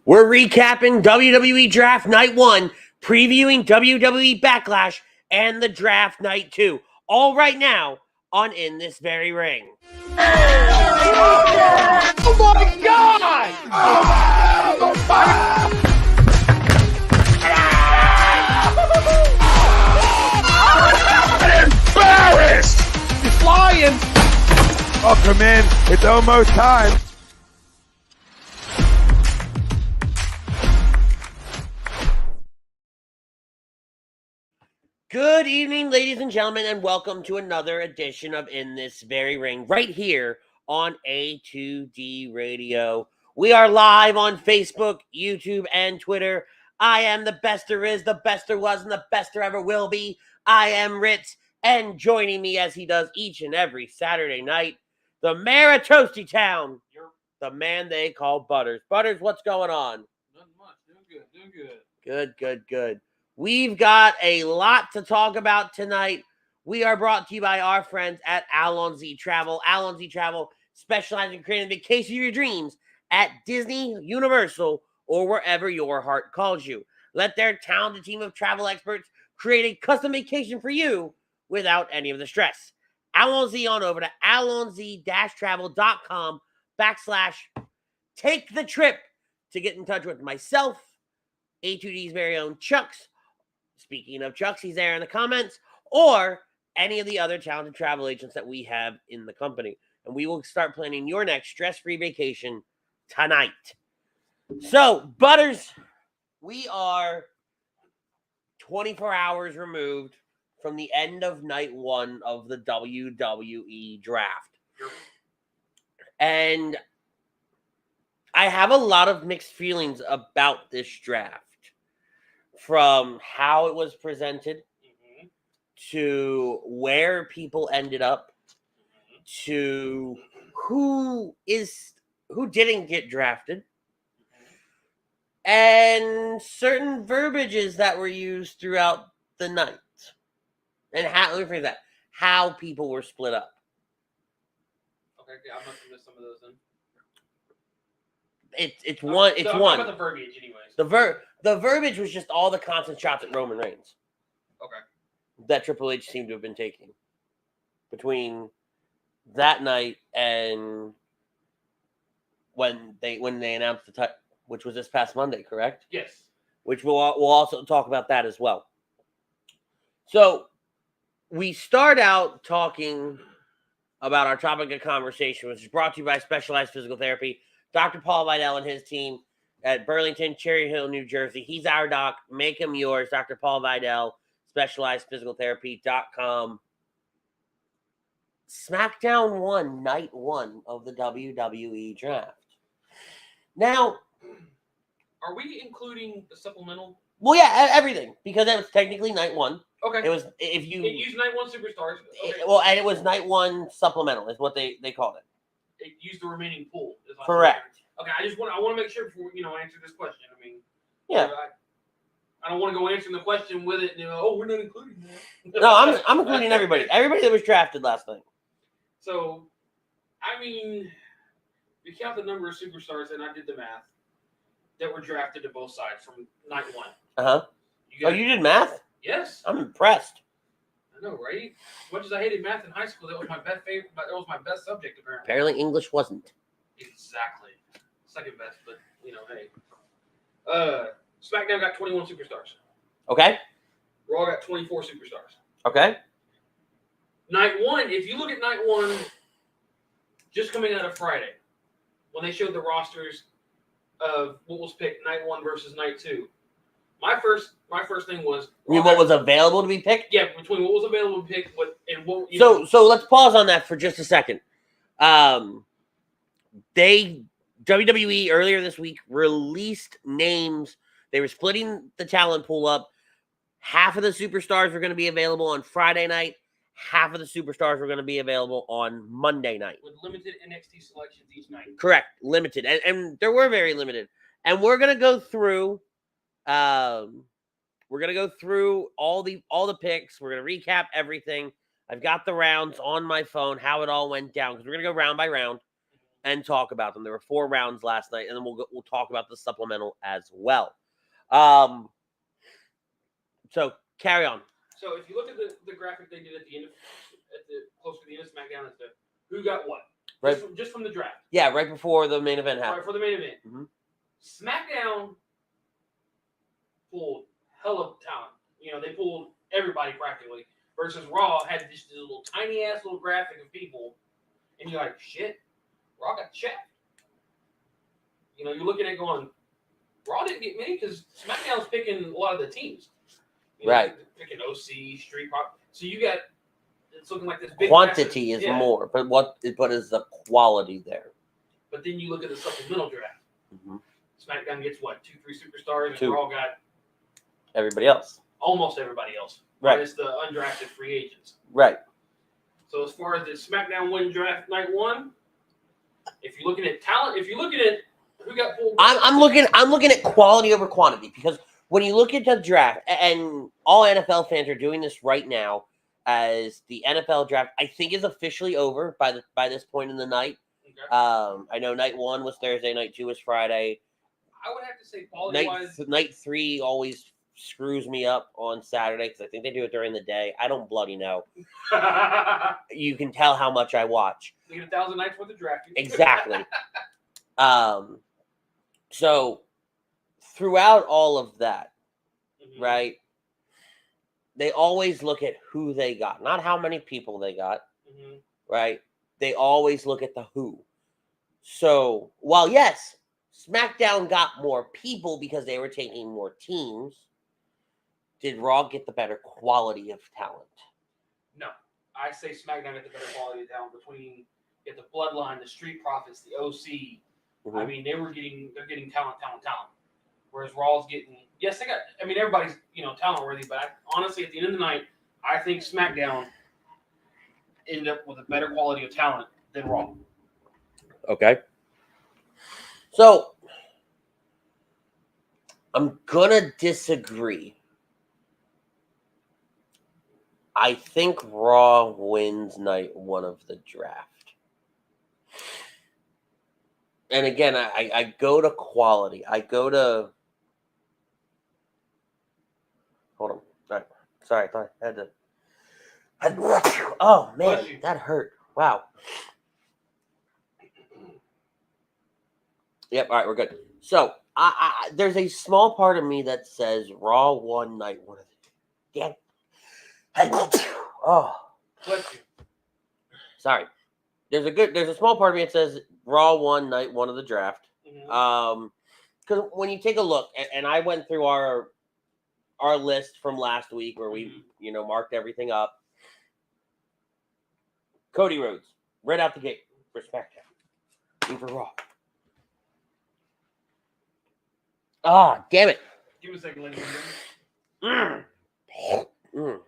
We're recapping WWE Draft Night 1, previewing WWE Backlash, and the Draft Night 2. All right now on In This Very Ring. Oh my God! I'm embarrassed! He's flying! Welcome in. It's almost time. Good evening, ladies and gentlemen, and welcome to another edition of In This Very Ring, right here on A2D Radio. We are live on Facebook, YouTube, and Twitter. I am the best there is, the best there was, and the best there ever will be. I am Ritz, and joining me as he does each and every Saturday night, the mayor of Toasty Town, the man they call Butters. Butters, what's going on? Nothing much. Doing good. Good. We've got a lot to talk about tonight. We are brought to you by our friends at Al Z Travel. Al Z Travel specializes in creating the vacation of your dreams at Disney, Universal, or wherever your heart calls you. Let their talented team of travel experts create a custom vacation for you without any of the stress. Al Z on over to alonz-travel.com/take the trip to get in touch with myself, A2D's very own Chucks. Speaking of Chucks, he's there in the comments, or any of the other talented travel agents that we have in the company. And we will start planning your next stress-free vacation tonight. So, Butters, we are 24 hours removed from the end of night 1 of the WWE Draft. And I have a lot of mixed feelings about this draft. From how it was presented, to where people ended up, to who didn't get drafted, and certain verbiages that were used throughout the night, and how people were split up. Okay, I must have missed some of those then. It's one. I'm talking about the verbiage, anyways. The verbiage was just all the constant shots at Roman Reigns. Okay. That Triple H seemed to have been taking between that night and when they announced the title, which was this past Monday, correct? Yes. Which we'll also talk about that as well. So we start out talking about our topic of conversation, which is brought to you by Specialized Physical Therapy. Dr. Paul Vidal and his team at Burlington, Cherry Hill, New Jersey. He's our doc. Make him yours. Dr. Paul Vidal, SpecializedPhysicalTherapy.com. Smackdown 1, night 1 of the WWE Draft. Now, are we including the supplemental? Well, yeah, everything, because that was technically night 1. Okay. It was It used night 1 superstars. Okay. And it was night 1 supplemental is what they called it. It used the remaining pool. Correct. Okay, I want to make sure before answer this question. I mean, yeah, I don't want to go answering the question with it. We're not including that. No, I'm including everybody. Everybody that was drafted last night. So, I mean, you count the number of superstars, and I did the math that were drafted to both sides from night 1. You did math? Yes. I'm impressed. I know, right? As much as I hated math in high school, that was my best favorite. That was my best subject, apparently. Apparently, English wasn't. Exactly. Second best, but hey. SmackDown got 21 superstars. Okay. Raw got 24 superstars. Okay. Night 1, if you look at night 1, just coming out of Friday, when they showed the rosters of what was picked, night 1 versus night 2. My first thing was. You mean what was available to be picked? Yeah, between what was available to pick, and what. So let's pause on that for just a second. WWE earlier this week released names. They were splitting the talent pool up. Half of the superstars were going to be available on Friday night. Half of the superstars were going to be available on Monday night. With limited NXT selections each night. Correct. Limited. And there were very limited. And we're going to go through all the picks. We're going to recap everything. I've got the rounds on my phone, how it all went down, because we're going to go round by round. and talk about them. There were 4 rounds last night, and then we'll talk about the supplemental as well. So carry on. So if you look at the graphic they did at the close to the end of SmackDown, it's who got what, Right, just from the draft. Yeah, right before the main event happened. Right, for the main event. Mm-hmm. SmackDown pulled hell of talent. They pulled everybody practically. Versus Raw had this little tiny ass little graphic of people, and you're like, shit, Raw got checked. You're looking at going, Raw didn't get many because SmackDown's picking a lot of the teams. Right. Picking OC, Street Pop. So it's looking like this big quantity massive, is more, but is the quality there? But then you look at the supplemental draft. Mm-hmm. SmackDown gets what, 2-3 superstars, 2. and Raw got Everybody else. almost everybody else. Right. It's the undrafted free agents. Right. So as far as the SmackDown win draft night 1, if you're looking at talent, if you're looking at who got pulled, I'm looking at quality over quantity, because when you look at the draft, and all NFL fans are doing this right now, as the NFL draft I think is officially over by this point in the night. Okay. I know night 1 was Thursday, night 2 was Friday. I would have to say quality wise, Night 3 always screws me up on Saturday because I think they do it during the day. I don't bloody know. You can tell how much I watch. you get 1,000 nights worth of drafting. Exactly. So throughout all of that, right, they always look at who they got, not how many people they got, right? They always look at the who. So while yes, SmackDown got more people because they were taking more teams, did Raw get the better quality of talent? No. I say SmackDown got the better quality of talent between the Bloodline, the Street Profits, the OC. Mm-hmm. I mean, they're getting talent. Whereas Raw's getting, yes, they got, I mean, everybody's, talent worthy, but honestly, at the end of the night, I think SmackDown ended up with a better quality of talent than Raw. Okay. So I'm gonna disagree. I think Raw wins night 1 of the draft. And again, I go to quality. I go to... Hold on. All right. Sorry, I thought I had to... Oh, man, that hurt. Wow. Yep, all right, we're good. So, there's a small part of me that says Raw won night 1 of the... Damn. Oh. Sorry. There's a small part of me that says Raw won night 1 of the draft. Mm-hmm. Because when you take a look, and I went through our list from last week where we, marked everything up. Cody Rhodes, right out the gate for SmackDown. And for Raw. Ah, damn it. Give me a second, ladies and gentlemen.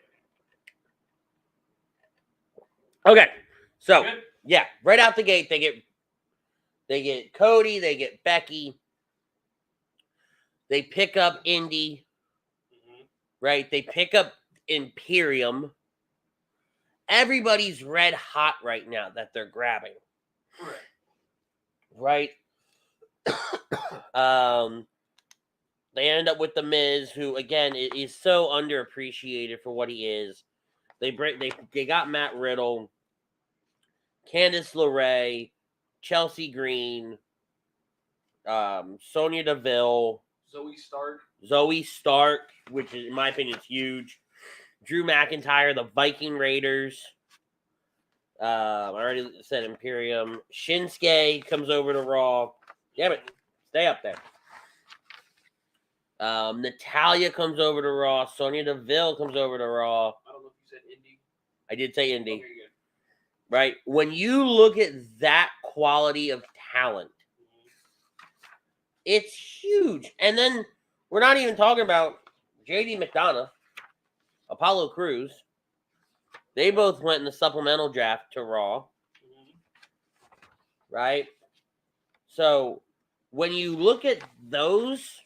Okay, so Good? yeah, right out the gate, they get Cody, they get Becky, they pick up Indy, right? They pick up Imperium. Everybody's red hot right now that they're grabbing, right? They end up with the Miz, who again is so underappreciated for what he is. They got Matt Riddle, Candice LaRae, Chelsea Green, Sonya Deville, Zoey Stark, which is, in my opinion, is huge. Drew McIntyre, the Viking Raiders. I already said Imperium. Shinsuke comes over to Raw. Damn it, stay up there. Natalya comes over to Raw. Sonya Deville comes over to Raw. I don't know if you said Indy. I did say Indy. Okay, good. Right? When you look at that quality of talent, it's huge. And then we're not even talking about JD McDonagh, Apollo Crews. They both went in the supplemental draft to Raw. Right? So when you look at those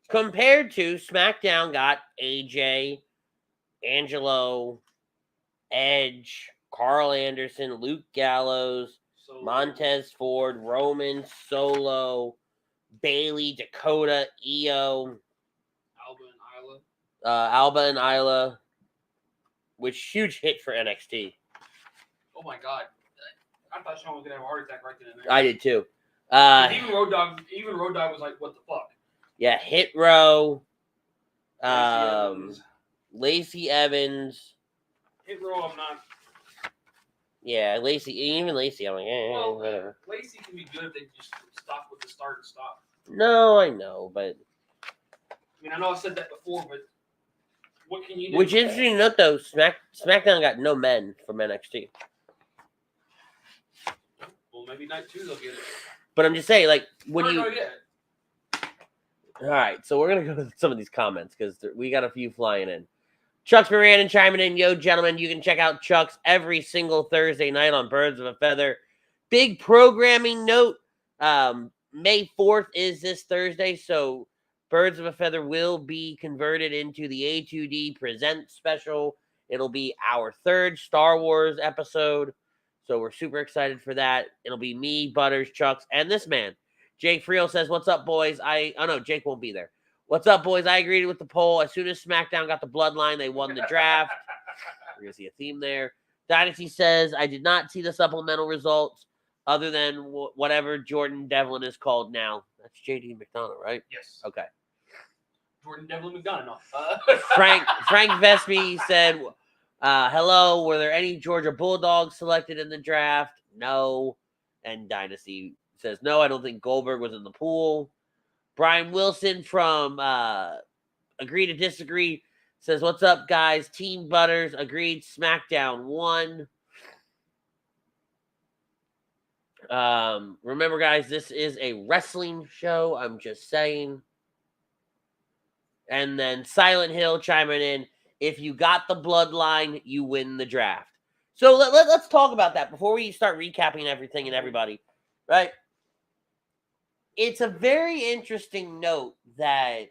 compared to SmackDown got AJ, Angelo, Edge, Karl Anderson, Luke Gallows, So Montez Ford, Roman, Solo, Bailey, Dakota, Io, Alba and Isla, which huge hit for NXT. Oh my God. I thought Sean was going to have a heart attack right then and there. I did too. Even Road Dogg was like, what the fuck? Yeah, Hit Row, Lacey Evans. Lacey Evans. Hit Row, I'm not. Yeah, even Lacey, I'm like, Well, whatever. Lacey can be good if they just stop with the start and stop. No, I know, but. I mean, I know I said that before, but what can you do? Which is interesting to note, though, SmackDown got no men from NXT. Well, maybe night 2 they'll get it. But I'm just saying, like, when you. Yeah. All right, so we're going to go to some of these comments because we got a few flying in. Chuck's Moran chiming in. Yo, gentlemen, you can check out Chuck's every single Thursday night on Birds of a Feather. Big programming note. May 4th is this Thursday, so Birds of a Feather will be converted into the A2D Present special. It'll be our 3rd Star Wars episode, so we're super excited for that. It'll be me, Butters, Chucks, and this man. Jake Friel says, what's up, boys? No, Jake won't be there. What's up, boys? I agreed with the poll. As soon as SmackDown got the Bloodline, they won the draft. We're going to see a theme there. Dynasty says, I did not see the supplemental results other than whatever Jordan Devlin is called now. That's JD McDonagh, right? Yes. Okay. Jordan Devlin McDonagh. Frank Vespi said, hello, were there any Georgia Bulldogs selected in the draft? No. And Dynasty says, no, I don't think Goldberg was in the pool. Brian Wilson from Agree to Disagree says, what's up, guys? Team Butters agreed SmackDown won. Remember, guys, this is a wrestling show. I'm just saying. And then Silent Hill chiming in, if you got the Bloodline, you win the draft. So let's talk about that before we start recapping everything and everybody, right? It's a very interesting note that,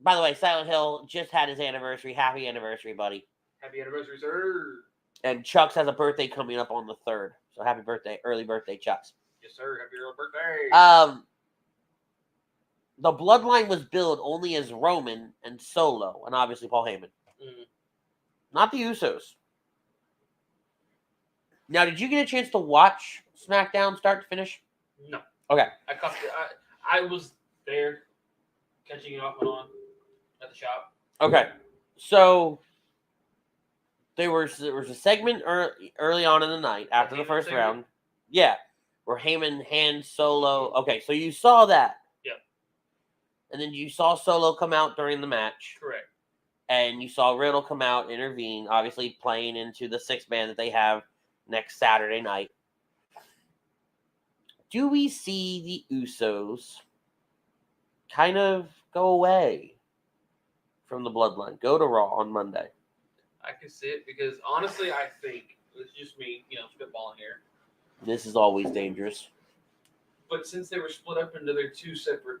by the way, Silent Hill just had his anniversary. Happy anniversary, buddy. Happy anniversary, sir. And Chucks has a birthday coming up on the 3rd. So happy birthday, early birthday, Chucks. Yes, sir. Happy early birthday. The Bloodline was billed only as Roman and Solo, and obviously Paul Heyman. Mm. Not the Usos. Now, did you get a chance to watch SmackDown start to finish? No. Okay. I was there, catching it off and on at the shop. Okay. So there was a segment early on in the night after the first round. Yeah. Where Heyman hands Solo. Okay, so you saw that. Yeah. And then you saw Solo come out during the match. Correct. And you saw Riddle come out, intervene, obviously playing into the 6-man that they have next Saturday night. Do we see the Usos kind of go away from the Bloodline? Go to Raw on Monday. I can see it because, honestly, I think, it's just me, spitballing here. This is always dangerous. But since they were split up into their 2 separate,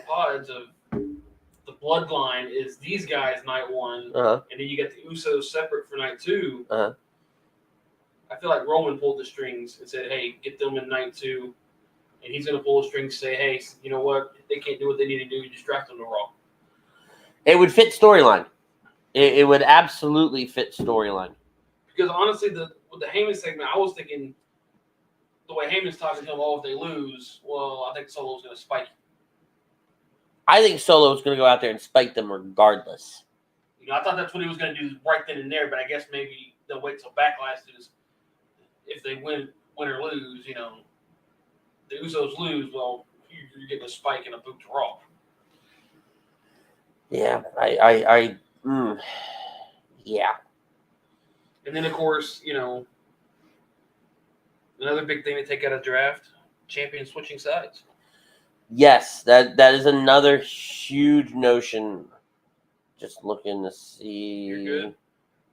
pods of the Bloodline is these guys night 1, and then you get the Usos separate for night 2. I feel like Roman pulled the strings and said, hey, get them in night 2. And he's going to pull the strings and say, hey, you know what? They can't do what they need to do. You just draft them to Raw. It would fit storyline. It would absolutely fit storyline. Because honestly, with the Heyman segment, I was thinking the way Heyman's talking to him, if they lose, well, I think Solo's going to spike. I think Solo's going to go out there and spike them regardless. I thought that's what he was going to do right then and there, but I guess maybe they'll wait till Backlash to just, if they win or lose, the Usos lose, well, you're getting a spike and a boot to Raw. Yeah, yeah. And then, of course, another big thing to take out of draft, champion switching sides. Yes, that is another huge notion. Just looking to see. You're good.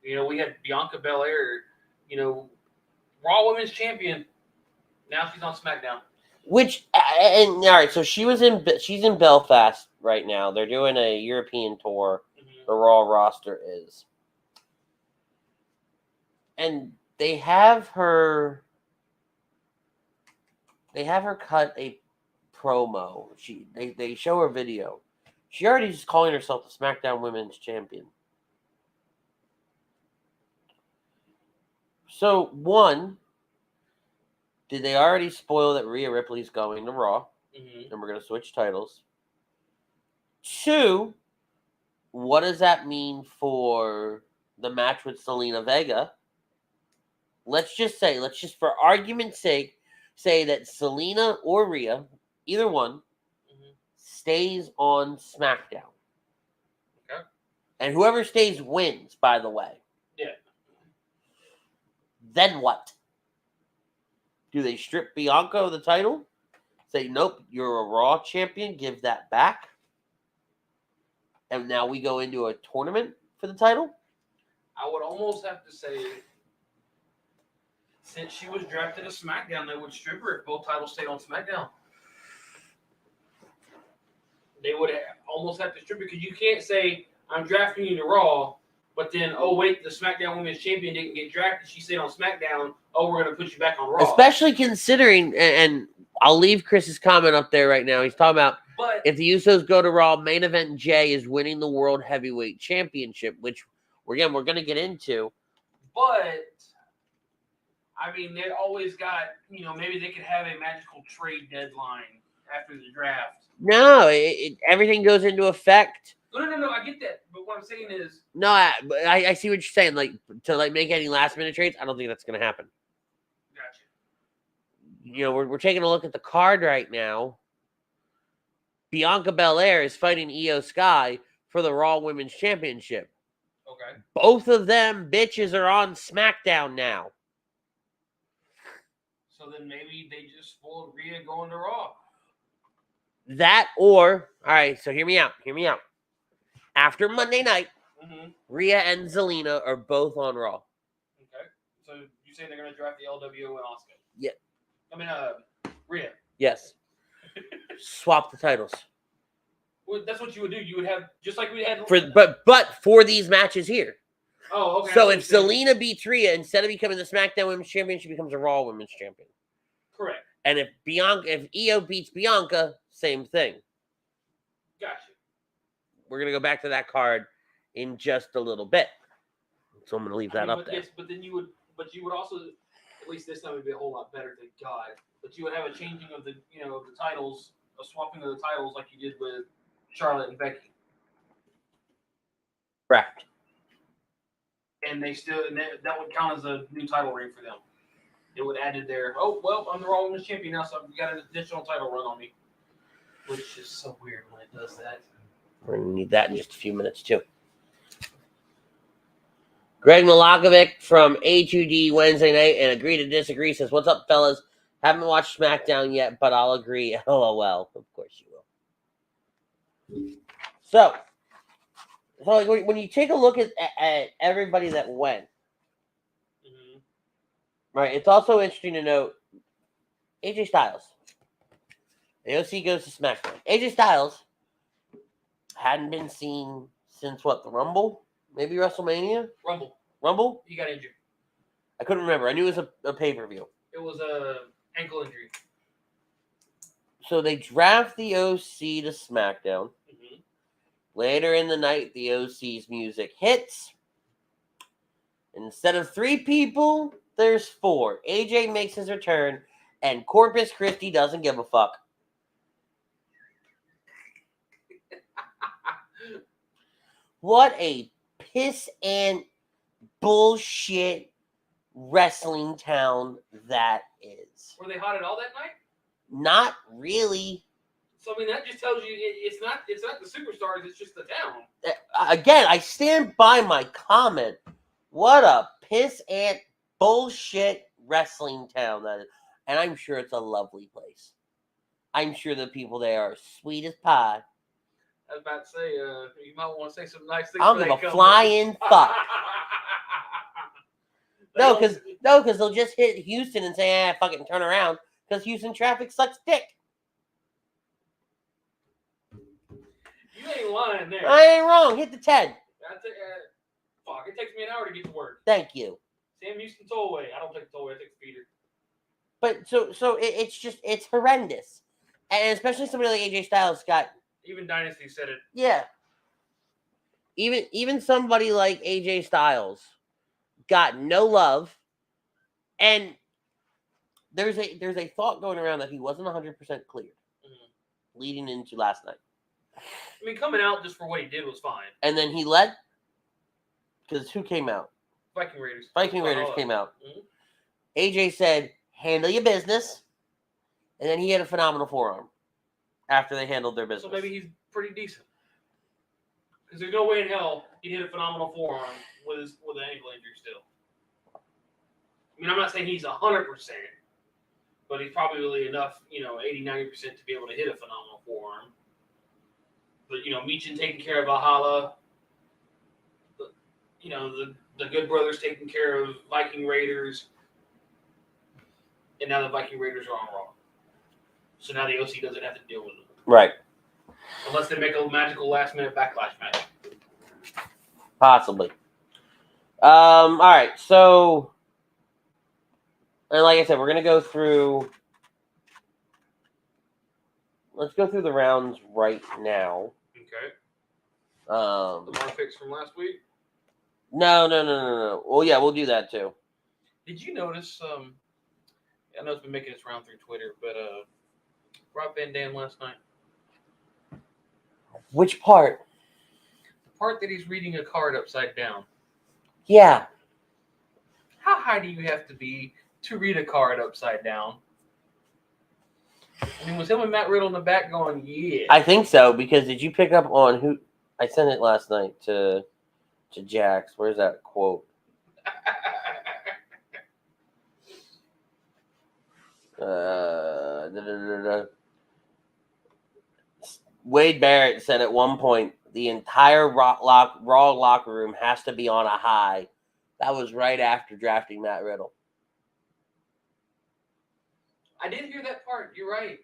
We had Bianca Belair, Raw Women's Champion. Now she's on SmackDown. Which, and all right, so she's in Belfast right now. They're doing a European tour. Mm-hmm. The Raw roster is. And They have her cut a promo. They show her video. She already is calling herself the SmackDown Women's Champion. So, one, did they already spoil that Rhea Ripley's going to Raw? Mm-hmm. And we're going to switch titles. Two, what does that mean for the match with Zelina Vega? Let's just for argument's sake, say that Zelina or Rhea, either one, stays on SmackDown. Okay. And whoever stays wins, by the way. Yeah. Then what? Do they strip Bianca of the title? Say, nope, you're a Raw champion, give that back. And now we go into a tournament for the title? I would almost have to say, since she was drafted to SmackDown, they would strip her if both titles stayed on SmackDown. They would almost have to strip her because you can't say, I'm drafting you to Raw, but then, oh, wait, the SmackDown Women's Champion didn't get drafted. She stayed on SmackDown. Oh, we're going to put you back on Raw. Especially considering, and I'll leave Chris's comment up there right now. He's talking about if the Usos go to Raw, main event Jay is winning the World Heavyweight Championship, which, again, we're going to get into. But, I mean, they always got, maybe they could have a magical trade deadline after the draft. No, everything goes into effect. No, I get that. But what I'm saying is... No, I see what you're saying. Like, to make any last-minute trades, I don't think that's going to happen. Gotcha. We're taking a look at the card right now. Bianca Belair is fighting Io Sky for the Raw Women's Championship. Okay. Both of them bitches are on SmackDown now. So then maybe they just spoiled Rhea going to Raw. That or, all right, so hear me out. After Monday night, Rhea and Zelina are both on Raw. Okay. So you say they're going to draft the LWO and Asuka? Yeah. I mean, Rhea. Yes. Swap the titles. Well, that's what you would do. You would have, just like we had... But for these matches here. Oh, okay. So if Zelina beats Rhea, instead of becoming the SmackDown Women's Champion, she becomes a Raw Women's Champion. Correct. And if Io beats Bianca, same thing. Gotcha. We're going to go back to that card in just a little bit. So I'm going to leave that up there. Yes, but then you would also, at least this time would be a whole lot better, thank God. But you would have a changing of the, of the titles, a swapping of the titles like you did with Charlotte and Becky. Correct. And that would count as a new title reign for them. It would add to their, oh, well, I'm the Raw Women's Champion now, so I've got an additional title run on me. Which is so weird when it does that. We're going to need that in just a few minutes, too. Greg Milakovic from A2D Wednesday night and Agree to Disagree says, what's up, fellas? Haven't watched SmackDown yet, but I'll agree. LOL. Of course you will. So like when you take a look at everybody that went, right, it's also interesting to note AJ Styles. AOC goes to SmackDown. AJ Styles hadn't been seen since what, the Rumble? Maybe WrestleMania? Rumble? He got injured. I couldn't remember. I knew it was a pay-per-view. It was a ankle injury. So they draft the OC to SmackDown. Later in the night, the OC's music hits. Instead of 3 people, there's 4. AJ makes his return, and Corpus Christi doesn't give a fuck. What a piss and bullshit wrestling town that is. Were they hot at all that night? Not really. So I mean, that just tells you it's not the superstars. It's just the town. Again, I stand by my comment. What a piss and bullshit wrestling town that is. And I'm sure it's a lovely place. I'm sure the people there are sweet as pie. I was about to say, you might want to say some nice things. I don't give a flying fuck. No, because they'll just hit Houston and say, fucking turn around. Because Houston traffic sucks dick. You ain't lying there. I ain't wrong. Hit the 10. Fuck, it takes me an hour to get to work. Thank you. Sam Houston tollway. I don't take the tollway. I take the feeder. But it's horrendous, and especially somebody like AJ Styles got. Even Dynasty said it. Yeah. Even somebody like AJ Styles got no love, and there's a thought going around that he wasn't 100% cleared leading into last night. I mean, coming out just for what he did was fine. And then he led, because who came out? Viking Raiders. Viking Raiders came out. Mm-hmm. AJ said, "Handle your business," and then he had a phenomenal forearm after they handled their business. So maybe he's pretty decent. Because there's no way in hell he'd hit a phenomenal forearm with an ankle injury still. I mean, I'm not saying he's 100%, but he's probably really enough, 80-90% to be able to hit a phenomenal forearm. But, Michin taking care of Valhalla, the Good Brothers taking care of Viking Raiders, and now the Viking Raiders are on Raw. So now the OC doesn't have to deal with them. Right. Unless they make a magical last-minute Backlash match. Possibly. All right, so, and like I said, we're going to go through, let's go through the rounds right now. Okay. The more picks from last week? No. Well, yeah, we'll do that too. Did you notice, I know it's been making its round through Twitter, but Rob Van Dam last night. Which part? The part that he's reading a card upside down. Yeah. How high do you have to be to read a card upside down? I mean, was him and Matt Riddle in the back going, yeah? I think so, because did you pick up on who? I sent it last night to Jax. Where's that quote? Wade Barrett said at one point, the entire Raw locker room has to be on a high. That was right after drafting Matt Riddle. I did hear that part. You're right.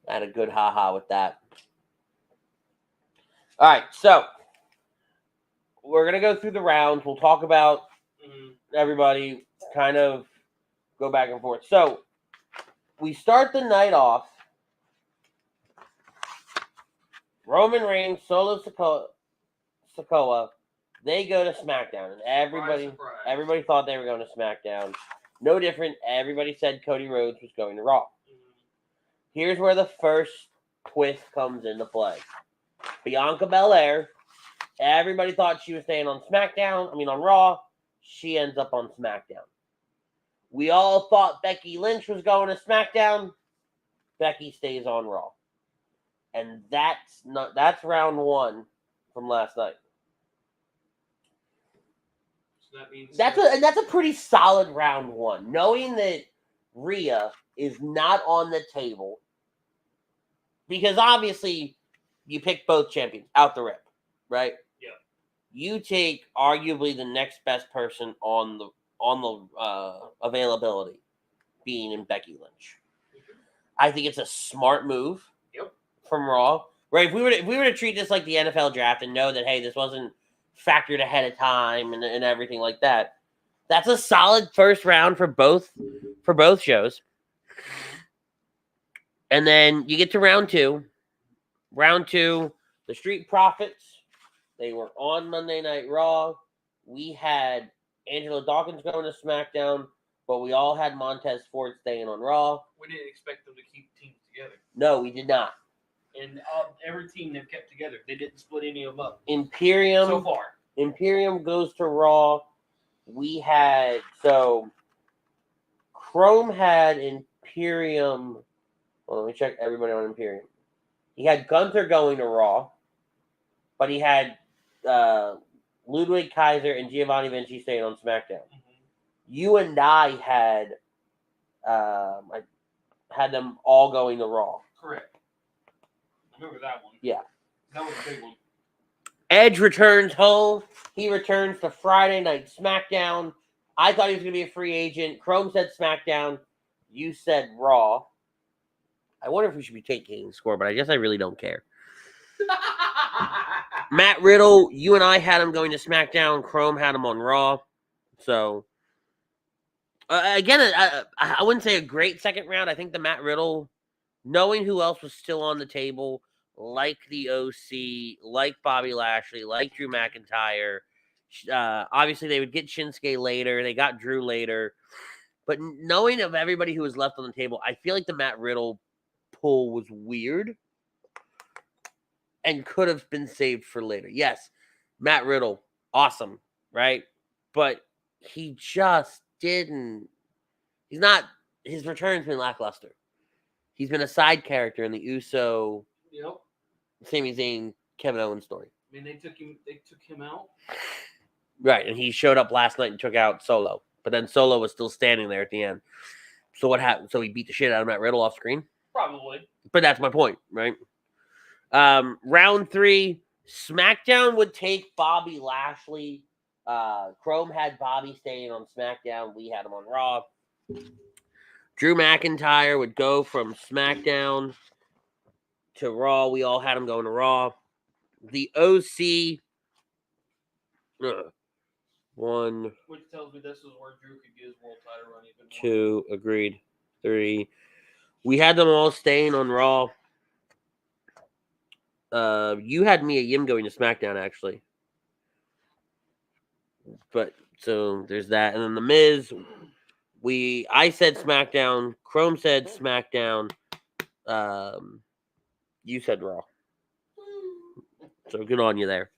I had a good ha-ha with that. All right, so we're going to go through the rounds. We'll talk about everybody, kind of go back and forth. So we start the night off. Roman Reigns, Solo Sikoa, they go to Smackdown, and everybody thought they were going to Smackdown. No different. Everybody said Cody Rhodes was going to Raw. Here's where the first twist comes into play. Bianca Belair, everybody thought she was staying on on Raw. She ends up on SmackDown. We all thought Becky Lynch was going to SmackDown. Becky stays on Raw. And that's round one from last night. So that means that's a pretty solid round one. Knowing that Rhea is not on the table, because obviously you pick both champions out the rip, right? Yeah. You take arguably the next best person on the availability, being in Becky Lynch. I think it's a smart move. From Raw, right? If we were to treat this like the NFL draft and know that, hey, this wasn't factored ahead of time and everything like that, that's a solid first round for both shows. And then you get to round two. Round two, the Street Profits, they were on Monday Night Raw. We had Angela Dawkins going to SmackDown, but we all had Montez Ford staying on Raw. We didn't expect them to keep teams together. No, we did not. And every team they've kept together. They didn't split any of them up. Imperium. So far. Imperium goes to Raw. We had, Chrome had Imperium. Well, let me check everybody on Imperium. He had Gunther going to Raw, but he had Ludwig, Kaiser, and Giovanni Vinci staying on SmackDown. You and I had them all going to Raw. Correct. I remember that one. Yeah. That was a big one. Edge returns home. He returns to Friday Night SmackDown. I thought he was going to be a free agent. Chrome said SmackDown. You said Raw. I wonder if we should be taking the score, but I guess I really don't care. Matt Riddle, you and I had him going to SmackDown. Chrome had him on Raw. So, again, I wouldn't say a great second round. I think the Matt Riddle, knowing who else was still on the table, like the OC, like Bobby Lashley, like Drew McIntyre. Obviously, they would get Shinsuke later. They got Drew later. But knowing of everybody who was left on the table, I feel like the Matt Riddle pull was weird and could have been saved for later. Yes, Matt Riddle, awesome, right? But he just didn't. He's not. His return's been lackluster. He's been a side character in the Uso, Sami Zayn, Kevin Owens story. I mean, they took him out. Right, and he showed up last night and took out Solo. But then Solo was still standing there at the end. So what happened? So he beat the shit out of Matt Riddle off screen? Probably. But that's my point, right? Round 3, SmackDown would take Bobby Lashley. Chrome had Bobby staying on SmackDown. We had him on Raw. Drew McIntyre would go from SmackDown to Raw. We all had him going to Raw. The OC... 1, which tells me this is where Drew could get his world title run even more. 2, agreed. 3. We had them all staying on Raw. You had Mia Yim going to SmackDown, actually. But, so, there's that. And then The Miz, I said SmackDown. Chrome said SmackDown. You said Raw. So, good on you there.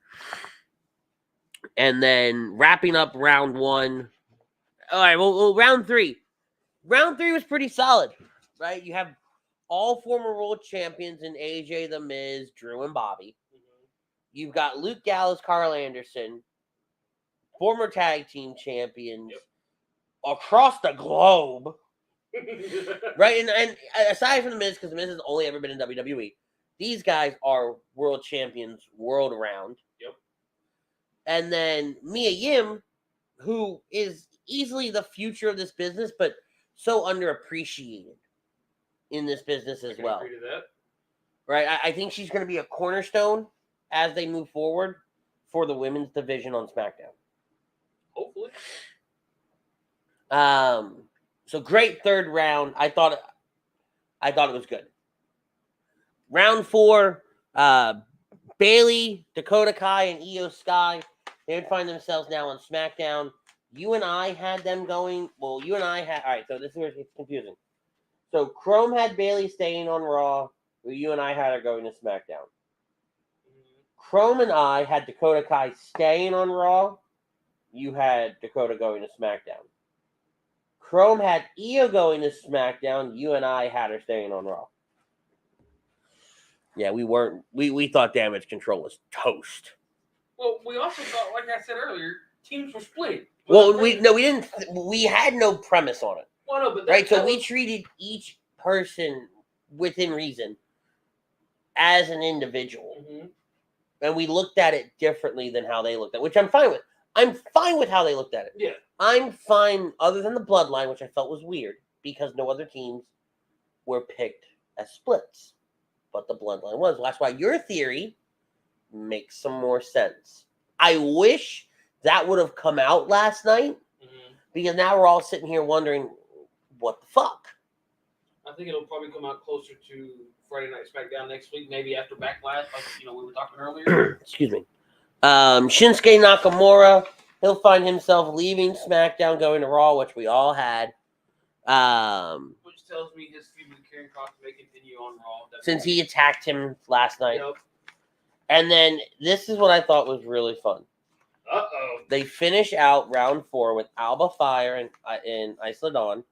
And then wrapping up round 1. All right, well, round 3. Round 3 was pretty solid, right? You have all former world champions in AJ, The Miz, Drew, and Bobby. Mm-hmm. You've got Luke Gallows, Karl Anderson, former tag team champions across the globe. Right? And aside from The Miz, because The Miz has only ever been in WWE, these guys are world champions world around. And then Mia Yim, who is easily the future of this business, but so underappreciated in this business as well. I agree to that. Right? I think she's going to be a cornerstone as they move forward for the women's division on SmackDown. Hopefully. So great third round. I thought it was good. Round 4, Bayley, Dakota Kai, and Io Sky. They would find themselves now on SmackDown. You and I had them going. Well, you and I had. All right, so this is where it's confusing. So Chrome had Bayley staying on Raw. You and I had her going to SmackDown. Chrome and I had Dakota Kai staying on Raw. You had Dakota going to SmackDown. Chrome had Io going to SmackDown. You and I had her staying on Raw. Yeah, we weren't. We thought Damage Control was toast. Well, we also thought, like I said earlier, teams were split. Well, we didn't. We had no premise on it. Well, no, but right. So we treated each person within reason as an individual, and we looked at it differently than how they looked at it, which I'm fine with. I'm fine with how they looked at it. Yeah, I'm fine. Other than the Bloodline, which I felt was weird because no other teams were picked as splits, but the Bloodline was. Well, that's why your theory makes some more sense. I wish that would have come out last night because now we're all sitting here wondering what the fuck. I think it'll probably come out closer to Friday Night SmackDown next week, maybe after Backlash, like we were talking earlier. Excuse me. Shinsuke Nakamura, he'll find himself leaving SmackDown, going to Raw, which we all had. Which tells me his feud with Karrion Kross may continue on Raw. Since he attacked him last night. Yep. And then this is what I thought was really fun. Uh-oh. They finish out round 4 with Alba, Fyre, and Isla Dawn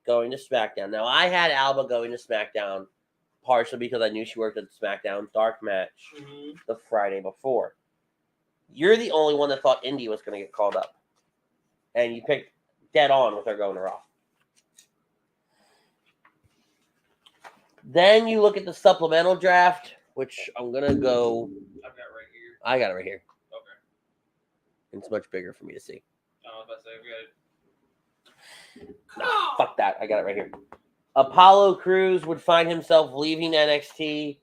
going to SmackDown. Now, I had Alba going to SmackDown partially because I knew she worked at the SmackDown Dark match the Friday before. You're the only one that thought Indy was going to get called up. And you picked dead on with her going to Raw. Then you look at the supplemental draft, which I'm going to go. I've got it right here. I got it right here. Okay. It's much bigger for me to see. I was about to say, we got it. No, fuck that. I got it right here. Apollo Crews would find himself leaving NXT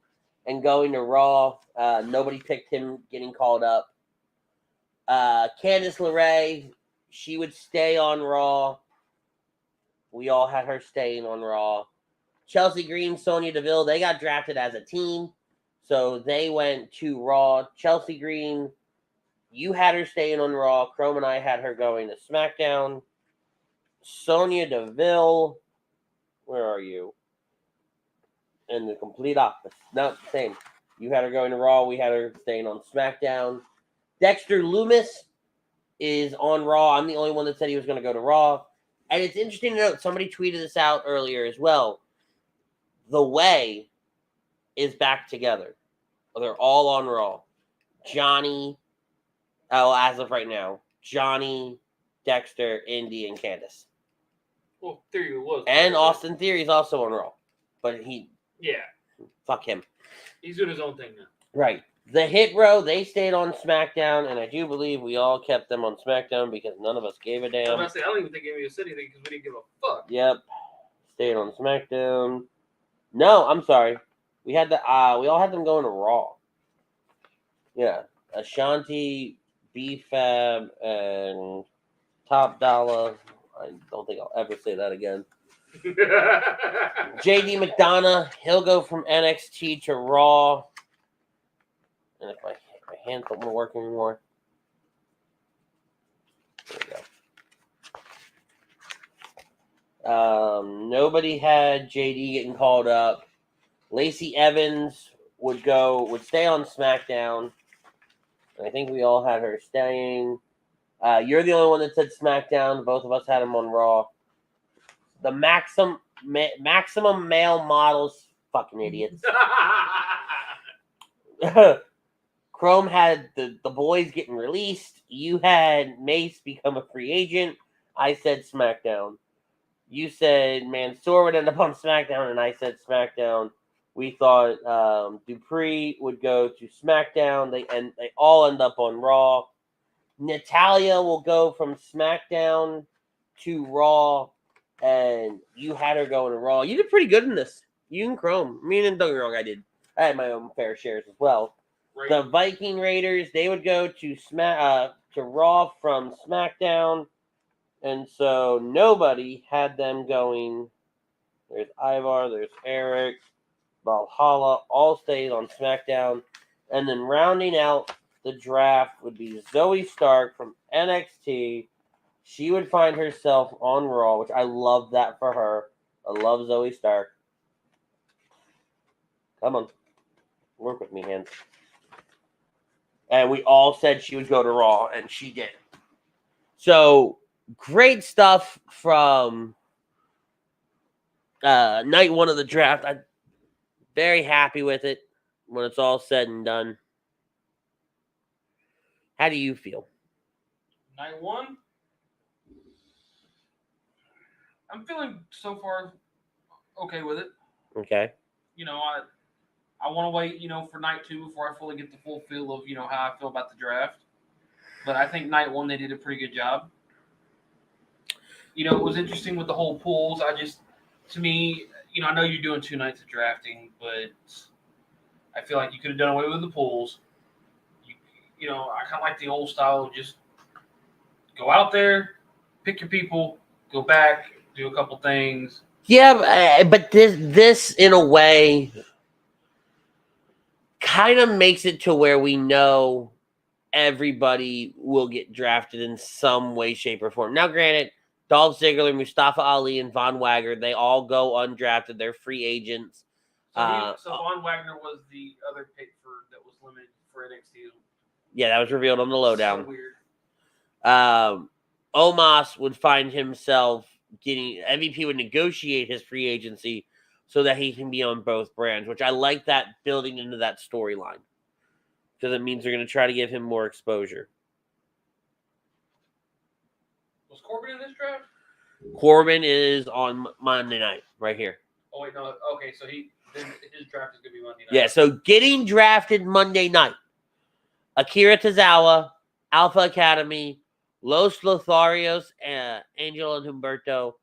and going to Raw. Nobody picked him getting called up. Candice LaRae she would stay on Raw. We all had her staying on Raw. Chelsea Green, Sonya Deville, they got drafted as a team. So they went to Raw. Chelsea Green, you had her staying on Raw. Chrome and I had her going to SmackDown. Sonya Deville, where are you? And the complete opposite. No, same. You had her going to Raw. We had her staying on SmackDown. Dexter Lumis is on Raw. I'm the only one that said he was going to go to Raw. And it's interesting to note, somebody tweeted this out earlier as well. The Way is back together. They're all on Raw. Johnny, as of right now, Johnny, Dexter, Indy, and Candice. Well, Theory was. And Austin Theory is also on Raw. But fuck him. He's doing his own thing now. Right. The Hit Row, they stayed on SmackDown, and I do believe we all kept them on SmackDown because none of us gave a damn. I don't even think Amy said anything because we didn't give a fuck. Yep. Stayed on SmackDown. No, I'm sorry. We had we all had them going to Raw. Yeah. Ashanti, B-Fab, and Top Dollar. I don't think I'll ever say that again. JD McDonagh, he'll go from NXT to Raw. And if my hands don't want to work anymore. There we go. Nobody had JD getting called up. Lacey Evans would stay on SmackDown. And I think we all had her staying. You're the only one that said SmackDown. Both of us had him on Raw. The maximum male models, fucking idiots. Chrome had the boys getting released. You had Mace become a free agent. I said SmackDown. You said Mansoor would end up on SmackDown, and I said SmackDown. We thought Dupri would go to SmackDown. They all end up on Raw. Natalya will go from SmackDown to Raw, and you had her going to Raw. You did pretty good in this. You and Chrome. Me and don't get me wrong, I had my own fair shares as well. Right. The Viking Raiders, they would go to Raw from SmackDown, and so nobody had them going. There's Ivar, there's Eric, Valhalla, all stayed on SmackDown, and then rounding out the draft would be Zoey Stark from NXT. She would find herself on Raw, which I love that for her. I love Zoey Stark. Come on. Work with me, hands. And we all said she would go to Raw, and she did. So, great stuff from night one of the draft. I'm very happy with it when it's all said and done. How do you feel? Night one? I'm feeling so far okay with it. Okay. I want to wait, for night two before I fully get the full feel of, how I feel about the draft. But I think night one, they did a pretty good job. It was interesting with the whole pools. To me, I know you're doing 2 nights of drafting, but I feel like you could have done away with the pools. I kind of like the old style of just go out there, pick your people, go back, do a couple things. Yeah, but this in a way kind of makes it to where we know everybody will get drafted in some way, shape, or form. Now, granted, Dolph Ziggler, Mustafa Ali, and Von Wagner, they all go undrafted. They're free agents. So Von Wagner was the other pick that was limited for NXT. Yeah, that was revealed on the lowdown. So weird. Omos would find himself MVP would negotiate his free agency so that he can be on both brands, which I like that building into that storyline. Because it means they're going to try to give him more exposure. Was Corbin in this draft? Corbin is on Monday night, right here. Oh, wait, no. Okay, so his draft is going to be Monday night. Yeah, so getting drafted Monday night. Akira Tozawa, Alpha Academy, Los Lotharios, Angel and Humberto,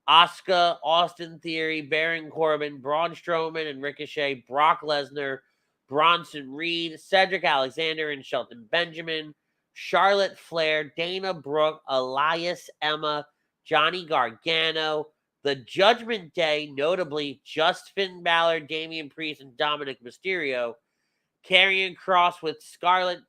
Asuka, Austin Theory, Baron Corbin, Braun Strowman and Ricochet, Brock Lesnar, Bronson Reed, Cedric Alexander and Shelton Benjamin, Charlotte Flair, Dana Brooke, Elias, Emma, Johnny Gargano, the Judgment Day, notably just Finn Balor, Damian Priest, and Dominic Mysterio, Karrion Kross with Scarlett,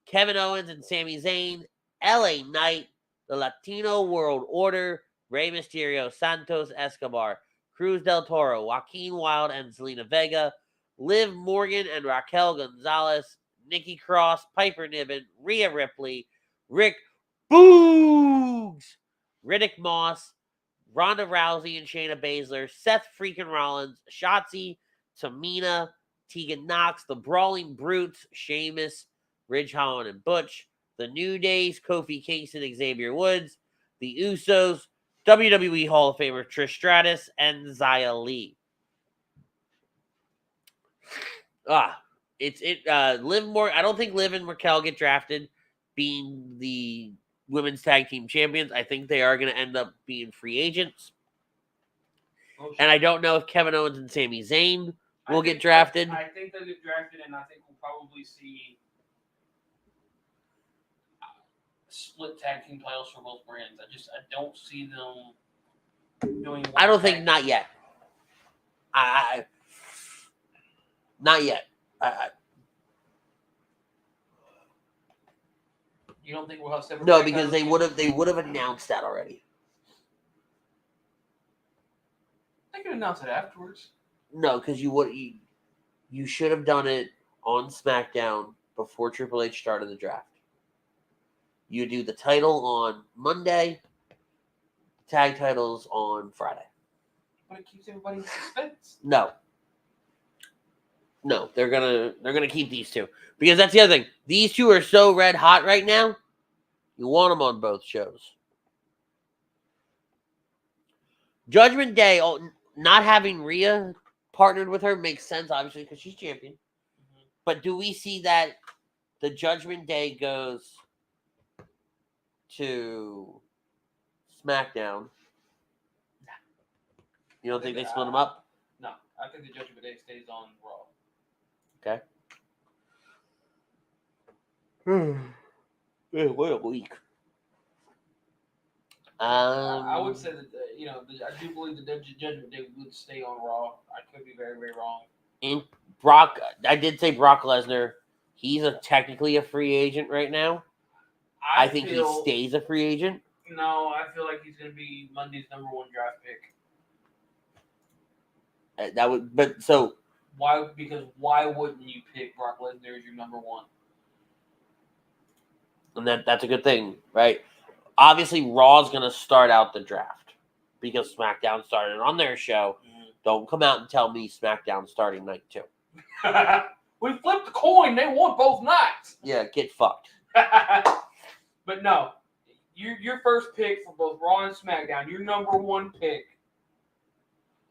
Kevin Owens and Sami Zayn, LA Knight, the Latino World Order, Rey Mysterio, Santos Escobar, Cruz del Toro, Joaquin Wilde and Zelina Vega, Liv Morgan and Raquel Gonzalez, Nikki Cross, Piper Niven, Rhea Ripley, Rick Boogs, Riddick Moss, Ronda Rousey and Shayna Baszler, Seth freaking Rollins, Shotzi, Tamina, Tegan Knox, the Brawling Brutes, Sheamus, Ridge Holland and Butch, the New Days, Kofi Kingston, Xavier Woods, the Usos, WWE Hall of Famer Trish Stratus, and Xia Li. Liv Morgan. I don't think Liv and Raquel get drafted, being the women's tag team champions. I think they are going to end up being free agents. And I don't know if Kevin Owens and Sami Zayn will get drafted. I think they'll get drafted, and I think we'll probably see split tag team titles for both brands. I don't see them doing. I don't think not yet. Not yet. You don't think we'll have separate? No, because they would have announced that already. They could announce it afterwards. No, because you should have done it on SmackDown before Triple H started the draft. You do the title on Monday, tag titles on Friday. But it keeps everybody in suspense. No, they're gonna keep these two because that's the other thing. These two are so red hot right now. You want them on both shows. Judgment Day, not having Rhea partnered with her makes sense, obviously, because she's champion. Mm-hmm. But do we see that the Judgment Day goes to SmackDown? You don't think they split them up? No, I think the Judgment Day stays on Raw. Okay. What a week. I would say that I do believe the Judgment Day would stay on Raw. I could be very, very wrong. And Brock, I did say Brock Lesnar. He's technically a free agent right now. I think he stays a free agent. No, I feel like he's going to be Monday's #1 draft pick. That would, but so why? Because why wouldn't you pick Brock Lesnar as your #1? And that's a good thing, right? Obviously, Raw's going to start out the draft because SmackDown started on their show. Mm-hmm. Don't come out and tell me SmackDown starting night 2. We flipped the coin. They won both nights. Yeah, get fucked. But no, your first pick for both Raw and SmackDown, your #1 pick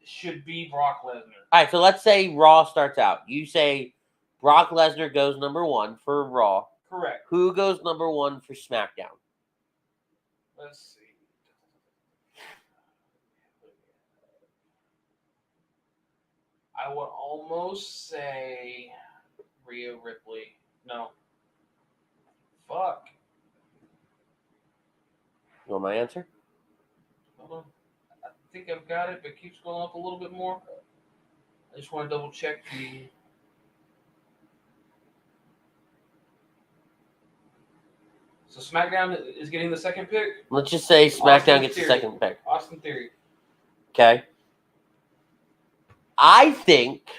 should be Brock Lesnar. All right, so let's say Raw starts out. You say Brock Lesnar goes #1 for Raw. Correct. Who goes #1 for SmackDown? Let's see. I would almost say Rhea Ripley. No. Fuck. You want my answer? Hold on. I think I've got it, but it keeps going up a little bit more. I just want to double check the. So SmackDown is getting the second pick? Let's just say SmackDown gets the second pick. Austin Theory. Okay. I think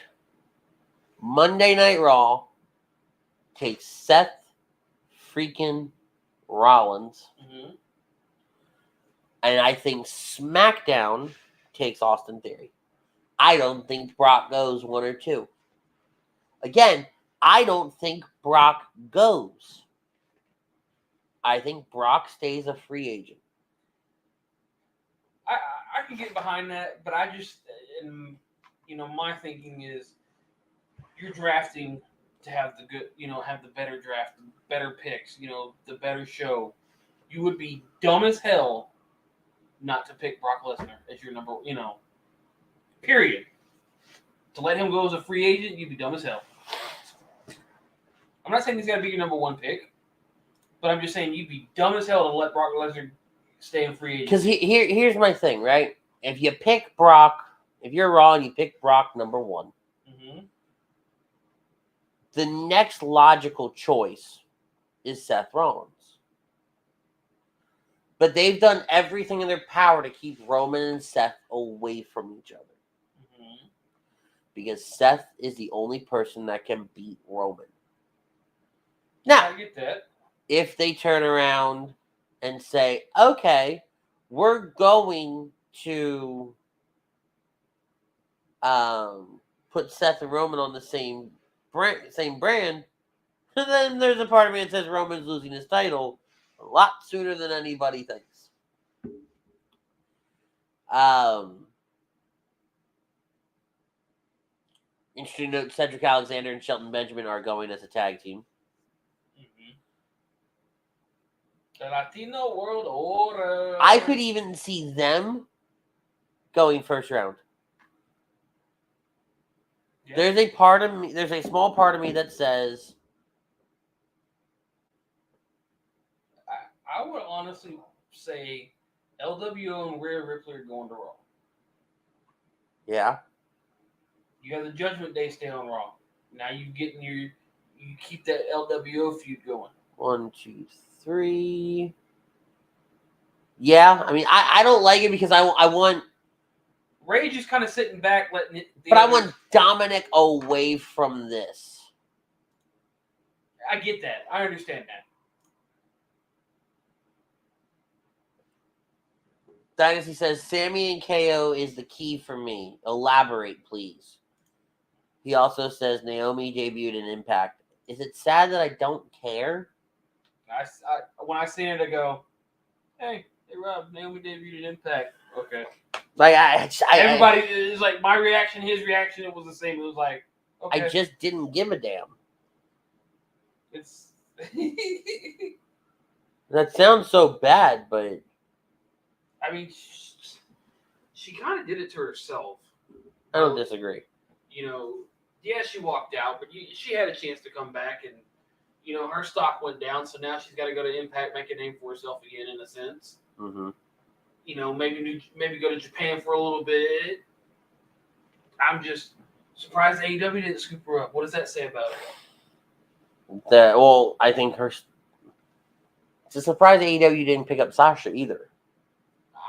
Monday Night Raw takes Seth freaking Rollins. Mm-hmm. And I think SmackDown takes Austin Theory. I don't think Brock goes 1 or 2. Again, I don't think Brock goes. I think Brock stays a free agent. I can get behind that, but I just, my thinking is you're drafting to have the good, have the better draft, the better picks, the better show. You would be dumb as hell not to pick Brock Lesnar as your number, period. To let him go as a free agent, you'd be dumb as hell. I'm not saying he's got to be your #1 pick. But I'm just saying, you'd be dumb as hell to let Brock Lesnar stay in free agency. Because here's my thing, right? If you pick Brock, if you're Raw and you pick Brock number 1, the next logical choice is Seth Rollins. But they've done everything in their power to keep Roman and Seth away from each other. Because Seth is the only person that can beat Roman. Now, I get that. If they turn around and say, okay, we're going to put Seth and Roman on the same brand, then there's a part of me that says Roman's losing his title a lot sooner than anybody thinks. Interesting note, Cedric Alexander and Shelton Benjamin are going as a tag team. The Latino World Order. I could even see them going first round. Yeah. There's a small part of me that says I would honestly say LWO and Rhea Ripley are going to Raw. yeah. You have the Judgment Day stay on Raw. Now you keep that LWO feud going. 1, 2, 3. Yeah, I mean, I don't like it because I want, Ray just kind of sitting back, letting it. but I want Dominic away from this. I get that. I understand that. Dynasty says Sammy and KO is the key for me. Elaborate, please. He also says Naomi debuted in Impact. Is it sad that I don't care? When I see it, I go, "Hey, Rob, Naomi debuted in Impact." Okay. Like Everybody is like my reaction, his reaction. It was the same. It was like, okay. I just didn't give a damn. It's. That sounds so bad, but I mean, she kind of did it to herself. I don't disagree. You know, yeah, she walked out, but she had a chance to come back, and you know, her stock went down, so now she's got to go to Impact, make a name for herself again, in a sense. Mm-hmm. You know, maybe go to Japan for a little bit. I'm just surprised AEW didn't scoop her up. What does that say about her? I think it's a surprise AEW didn't pick up Sasha either.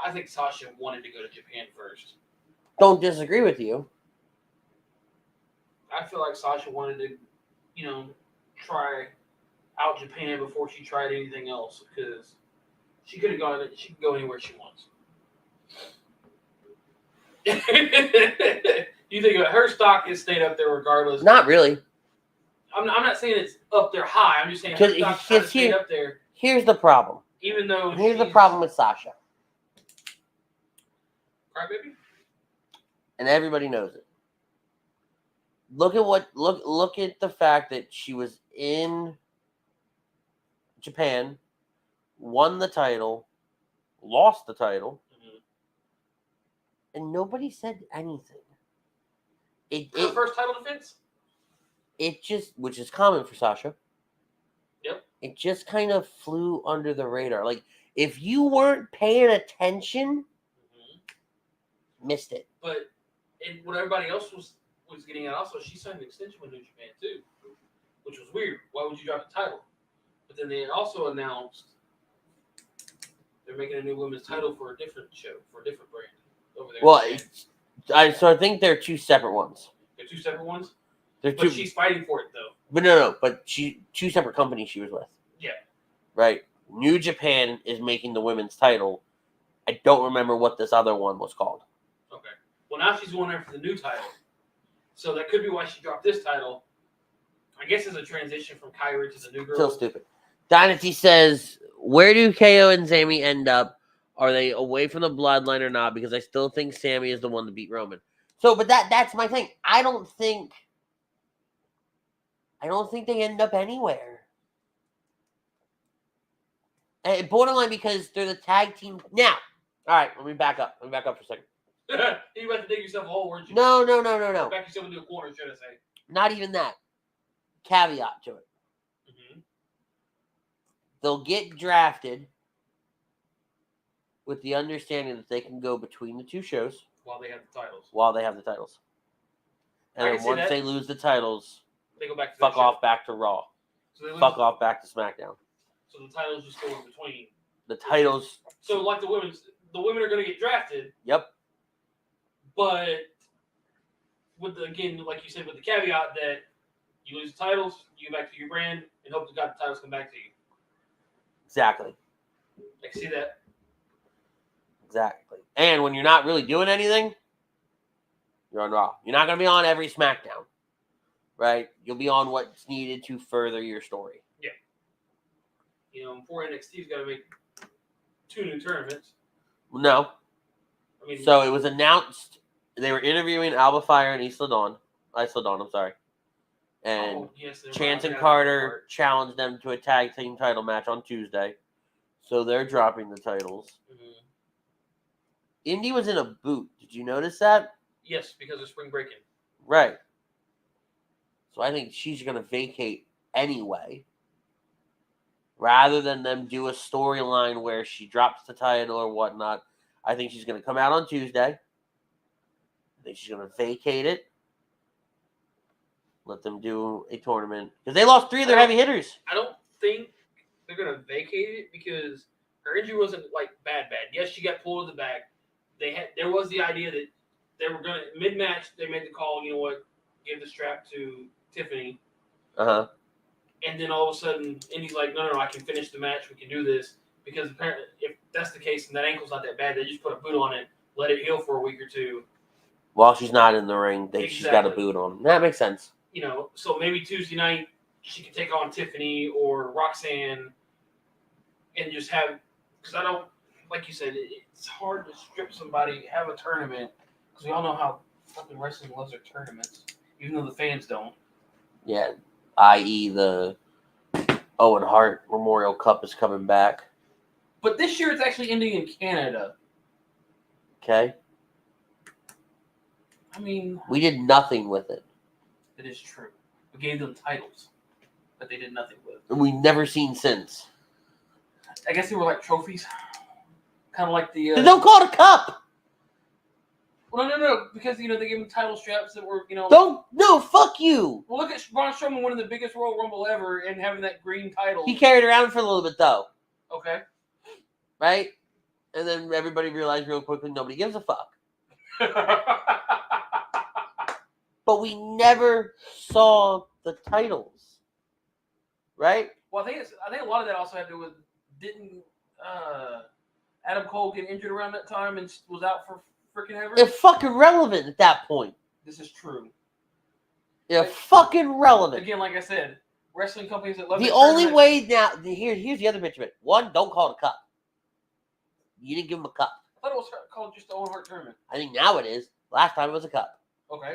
I think Sasha wanted to go to Japan first. Don't disagree with you. I feel like Sasha wanted to, you know, try out Japan before she tried anything else, because she could have gone. She can go anywhere she wants. You think her stock has stayed up there regardless? Not really. I'm not saying it's up there high. I'm just saying her stock kind of stayed up there. Here's the problem. Even though here's the problem with Sasha. Crybaby? And everybody knows it. Look at the fact that she was in Japan, won the title, lost the title, and nobody said anything. Her first title defense? Which is common for Sasha. Yep. It just kind of flew under the radar. Like, if you weren't paying attention, missed it. But and what everybody else was getting at also, she signed an extension with New Japan too, which was weird. Why would you drop the title? But then they also announced they're making a new women's title for a different show, for a different brand over there. Well, I think they're two separate ones. They're two separate ones? They're but she's fighting for it, though. But no. But two separate companies she was with. Yeah. Right. New Japan is making the women's title. I don't remember what this other one was called. Okay. Well, now she's going there for the new title. So that could be why she dropped this title. I guess it's a transition from Kyrie to the new girl. Still stupid. Dynasty says, where do KO and Sammy end up? Are they away from the bloodline or not? Because I still think Sammy is the one to beat Roman. So, but that's my thing. I don't think they end up anywhere. And borderline because they're the tag team. Now, all right, let me back up. Let me back up for a second. You about to dig yourself a hole, weren't you? No. Back yourself into a corner, should I say. Not even that. Caveat to it. they'll get drafted with the understanding that they can go between the two shows while they have the titles. And then once they lose the titles, they go back to fuck off back to Raw. So they fuck off back to SmackDown. So the titles just go in between. The titles. So like the women are going to get drafted. Yep. But with again, like you said, with the caveat that you lose the titles, you go back to your brand, and hope to God the titles come back to you. Exactly. I can see that. Exactly. And when you're not really doing anything, you're on Raw. You're not going to be on every SmackDown, right? You'll be on what's needed to further your story. Yeah. Before NXT's got to make 2 new tournaments. No. So it was announced they were interviewing Alba, Fyre, and Isla Dawn, I'm sorry. And Chance and Carter challenged them to a tag team title match on Tuesday. So they're dropping the titles. Mm-hmm. Indy was in a boot. Did you notice that? Yes, because of spring breaking. Right. So I think she's going to vacate anyway. Rather than them do a storyline where she drops the title or whatnot, I think she's going to come out on Tuesday. I think she's going to vacate it. Let them do a tournament. Because they lost 3 of their heavy hitters. I don't think they're going to vacate it because her injury wasn't bad. Yes, she got pulled in the back. There was the idea that they were going to, mid-match, they made the call, you know what, give the strap to Tiffany. Uh-huh. And then all of a sudden, Indy's like, no, I can finish the match. We can do this. Because apparently, if that's the case and that ankle's not that bad, they just put a boot on it, let it heal for a week or 2. While she's not in the ring, she's got a boot on. That makes sense. So maybe Tuesday night, she can take on Tiffany or Roxanne and just have, because I don't, like you said, it's hard to strip somebody, have a tournament, because we all know how fucking wrestling loves their tournaments, even though the fans don't. Yeah, i.e. the Owen Hart Memorial Cup is coming back. But this year it's actually ending in Canada. Okay. We did nothing with it. It is true. We gave them titles that they did nothing with. And we've never seen since. I guess they were like trophies. Kind of like the... Don't call it a cup! Well, no, because, they gave them title straps that were, No, fuck you! Well, look at Braun Strowman winning the biggest Royal Rumble ever and having that green title. He carried it around for a little bit, though. Okay. Right? And then everybody realized real quickly nobody gives a fuck. But we never saw the titles. Right? Well, I think a lot of that also had to do with, didn't Adam Cole get injured around that time and was out for freaking ever? They're fucking relevant at that point. This is true. They're fucking relevant. Again, like I said, wrestling companies that love the only way now, here's the other bitch of it. One, don't call it a cup. You didn't give them a cup. I thought it was called just the Owen Hart tournament. I think now it is. Last time it was a cup. Okay.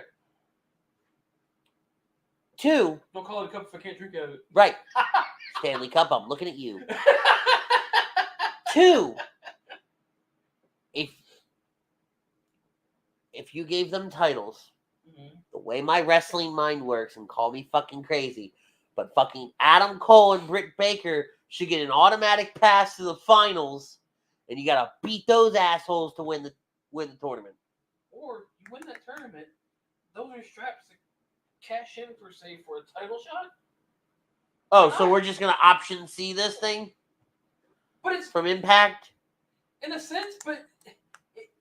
2. Don't call it a cup if I can't drink out of it. Right. Stanley Cup, I'm looking at you. 2. If you gave them titles, the way my wrestling mind works, and call me fucking crazy, but fucking Adam Cole and Britt Baker should get an automatic pass to the finals, and you gotta beat those assholes to win the tournament. Or you win that tournament, those are straps to cash in for a title shot. Oh, so we're just gonna option C this thing? But it's from Impact? In a sense, but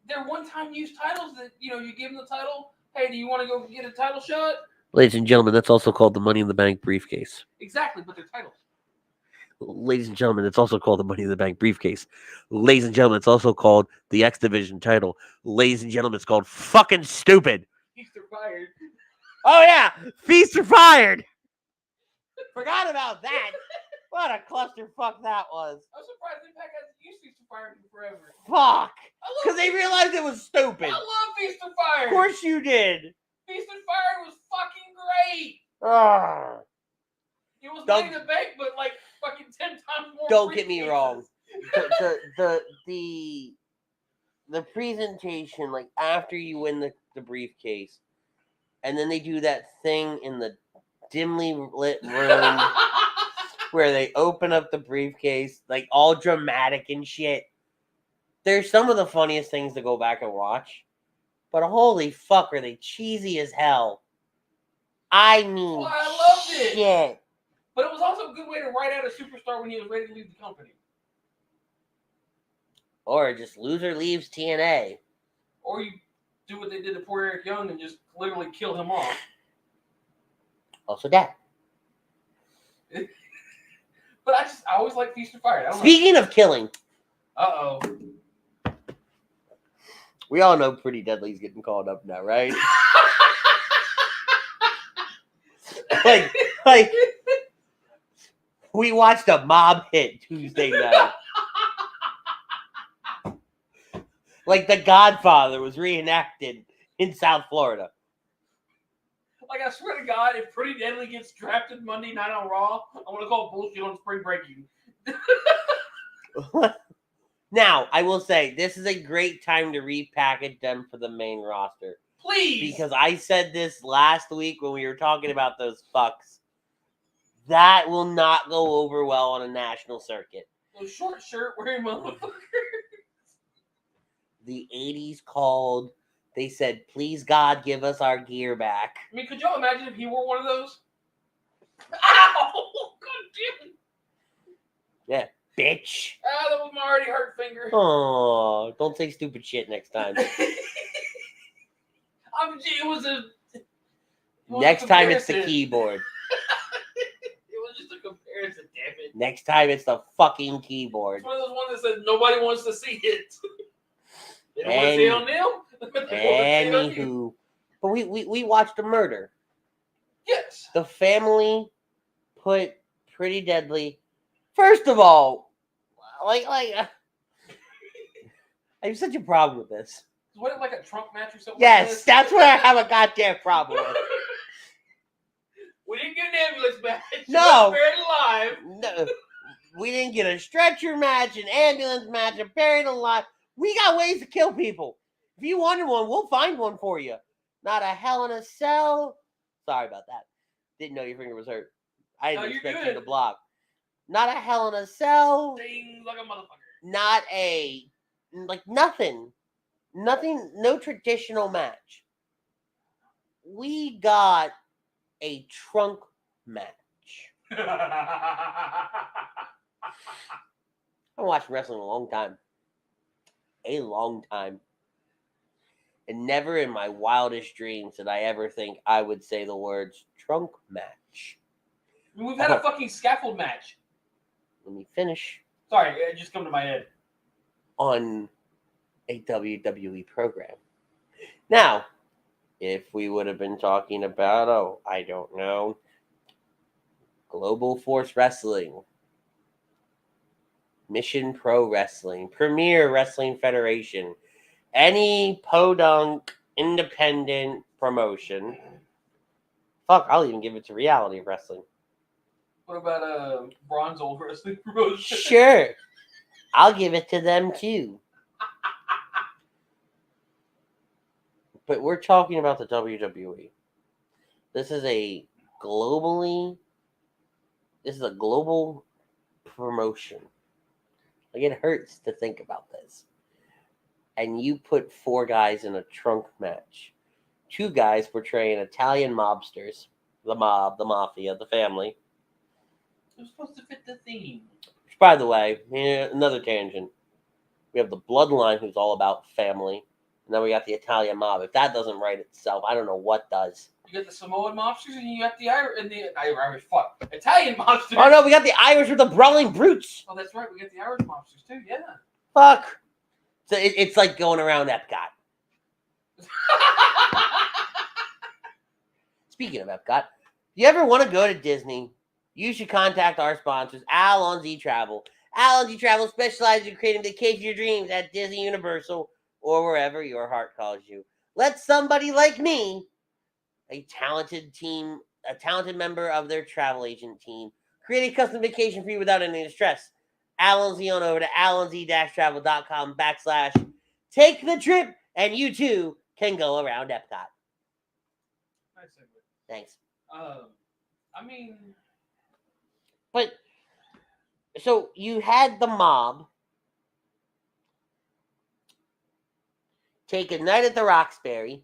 they're one-time use titles that, you give them the title. Hey, do you want to go get a title shot? Ladies and gentlemen, that's also called the Money in the Bank briefcase. Exactly, but they're titles. Ladies and gentlemen, it's also called the Money in the Bank briefcase. Ladies and gentlemen, it's also called the X Division title. Ladies and gentlemen, it's called fucking stupid. Feast or fired. Oh, yeah. Feast or fired. Forgot about that. What a clusterfuck that was. I'm surprised Impact hasn't used Feast or Fired in forever. Fuck. Because they realized it was stupid. I love Feast or Fired. Of course you did. Feast or Fired was fucking great. It was Money in the Bank, but fucking 10 times more. Don't get me wrong. The presentation, after you win the briefcase, and then they do that thing in the dimly lit room where they open up the briefcase, like all dramatic and shit. They're some of the funniest things to go back and watch. But holy fuck, are they cheesy as hell. I mean, Well, I loved it. shit. But it was also a good way to write out a superstar when he was ready to leave the company. Or just loser leaves TNA. Or you do what they did to poor Eric Young and just literally kill him off. Also that. But I always like Feast or Fire. Speaking of killing. Uh-oh. We all know Pretty Deadly's getting called up now, right? like, we watched a mob hit Tuesday night. Like The Godfather was reenacted in South Florida. Like, I swear to God, if Pretty Deadly gets drafted Monday night on Raw, I'm going to call bullshit on spring breaking. Now, I will say, this is a great time to repackage them for the main roster. Please! Because I said this last week when we were talking about those fucks. That will not go over well on a national circuit. Those short shirt wearing motherfuckers. The 80s called. They said, please, God, give us our gear back. I mean, could y'all imagine if he wore one of those? Ow! God damn it. Yeah, bitch. Ah, that was my already hurt finger. Oh, don't say stupid shit next time. It was Next time it's the keyboard. It was just a comparison, damn it. Next time it's the fucking keyboard. It's one of those ones that says nobody wants to see it. They don't want to see it on them. Anywho, but we watched a murder. Yes. The family put Pretty Deadly. First of all, I have such a problem with this. Was it like a trunk match or something? Yes, like that's what I have a goddamn problem with. We didn't get an ambulance match. No. Buried alive. No, we didn't get a stretcher match, an ambulance match, a buried alive. We got ways to kill people. If you wanted one, we'll find one for you. Not a Hell in a Cell. Sorry about that. Didn't know your finger was hurt. I didn't expect you to block. Not a Hell in a Cell. Ding like a motherfucker. Not a, nothing. Nothing, no traditional match. We got a trunk match. I haven't watched wrestling in a long time. A long time. And never in my wildest dreams did I ever think I would say the words trunk match. We've had a fucking scaffold match. Let me finish. Sorry, it just come to my head. On a WWE program. Now, if we would have been talking about, I don't know, Global Force Wrestling, Mission Pro Wrestling, Premier Wrestling Federation, any podunk independent promotion, fuck, I'll even give it to Reality Wrestling. What about Bronze Old Wrestling promotion? Sure. I'll give it to them too. But we're talking about the WWE. This is a global promotion. Like, it hurts to think about this. And you put 4 guys in a trunk match. 2 guys portraying Italian mobsters. The mob, the mafia, the family. It was supposed to fit the theme. Which, by the way, another tangent. We have the Bloodline, who's all about family. And then we got the Italian mob. If that doesn't write itself, I don't know what does. You got the Samoan mobsters and you got the Irish. Fuck. Italian mobsters. Oh, no, we got the Irish with the Brawling Brutes. Oh, that's right. We got the Irish mobsters, too. Yeah. Fuck. So it's like going around Epcot. Speaking of Epcot, if you ever want to go to Disney, you should contact our sponsors, Al on Z Travel. Al on Z Travel specializes in creating vacation your dreams at Disney Universal or wherever your heart calls you. Let somebody like me, a talented member of their travel agent team, create a custom vacation for you without any stress. Al Z on over to alanz-travel.com/take the trip, and you too can go around Epcot. Nice segue. Thanks. I mean, but So you had the mob take a night at the Roxbury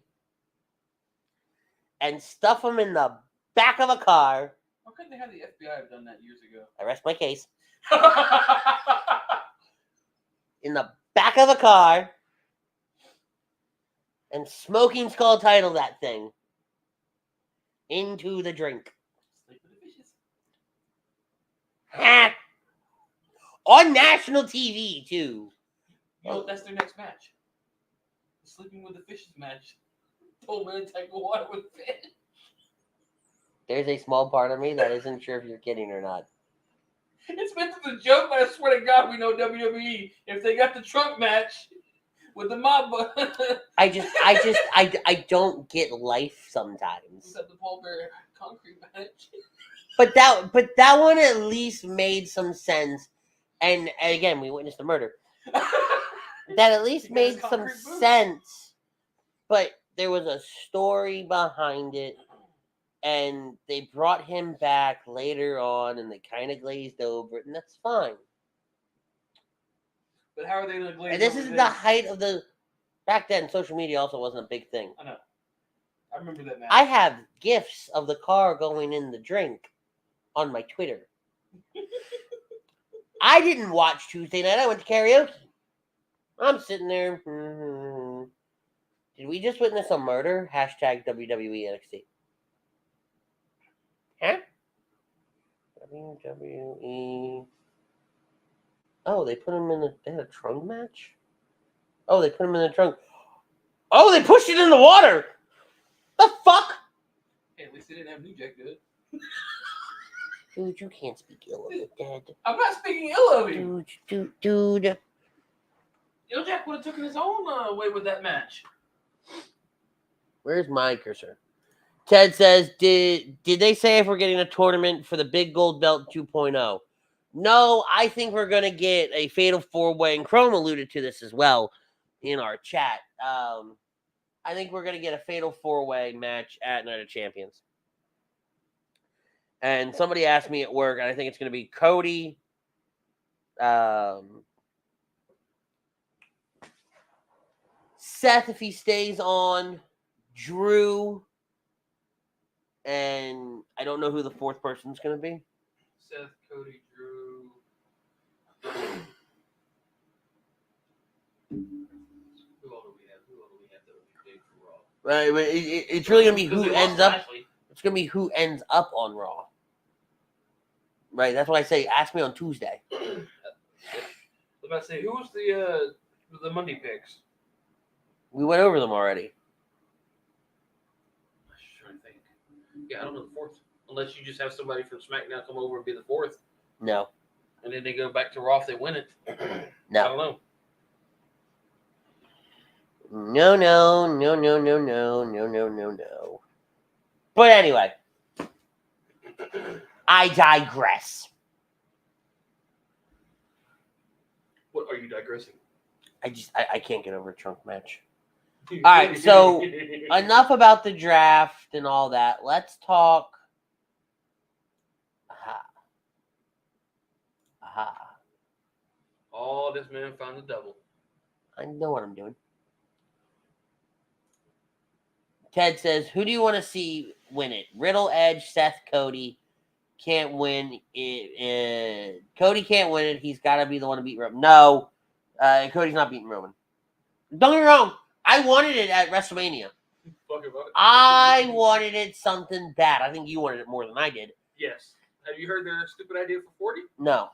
and stuff them in the back of a car. Why couldn't they have the FBI have done that years ago? I rest my case. In the back of a car and smoking skull title that thing into the drink. Sleep with the fishes. Ha! On national TV, too. You know, that's their next match. The Sleeping with the Fishes match. 12 minutes, take a water with fish. There's a small part of me that isn't sure if you're kidding or not. It's meant as a joke, but I swear to God, we know WWE. If they got the trunk match with the mob, I don't get life sometimes. except the Paul Bear concrete match. But that one at least made some sense. And again, we witnessed the murder. That at least made some sense. But there was a story behind it. And they brought him back later on, and they kind of glazed over it, and that's fine. But how are they going to glaze And this over is the height of the... Back then, social media also wasn't a big thing. I know. I remember that match. I have gifs of the car going in the drink on my Twitter. I didn't watch Tuesday night. I went to karaoke. I'm sitting there. Did we just witness a murder? Hashtag WWE NXT. Huh? WWE. Oh, they put him in the... They had a trunk match? Oh, they put him in the trunk. Oh, they pushed it in the water! The fuck? Hey, at least they didn't have New Jack do it. Dude, you can't speak ill of the dead. I'm not speaking ill of him. Dude. New Jack would have taken his own way with that match. Where's my cursor? Ted says, did they say if we're getting a tournament for the Big Gold Belt 2.0? No, I think we're going to get a Fatal 4-Way, and Chrome alluded to this as well in our chat. I think we're going to get a Fatal 4-Way match at Night of Champions. And somebody asked me at work, and I think it's going to be Cody, Seth if he stays on, Drew, and I don't know who the fourth person's going to be. Seth, Cody, Drew. Who all do we have? That would be big for Raw? Right, but it's really going to be Because who they ends lost up. Lashley. It's going to be who ends up on Raw. Right, that's why I say ask me on Tuesday. I was about to say, who was the Monday picks? We went over them already. I'm just trying to think. Yeah, I don't know the fourth. Unless you just have somebody from SmackDown come over and be the fourth. No. And then they go back to Raw if they win it. No. I don't know. No. But anyway, I digress. What are you digressing? I can't get over a trunk match. All right, so enough about the draft and all that. Let's talk. Aha. Oh, this man found the double. I know what I'm doing. Ted says, who do you want to see win it? Riddle, Edge, Seth, Cody. Can't win it. Cody can't win it. He's got to be the one to beat Roman. No, Cody's not beating Roman. Don't get me wrong. I wanted it at WrestleMania. I wanted it something bad. I think you wanted it more than I did. Yes. Have you heard their stupid idea for 40? No.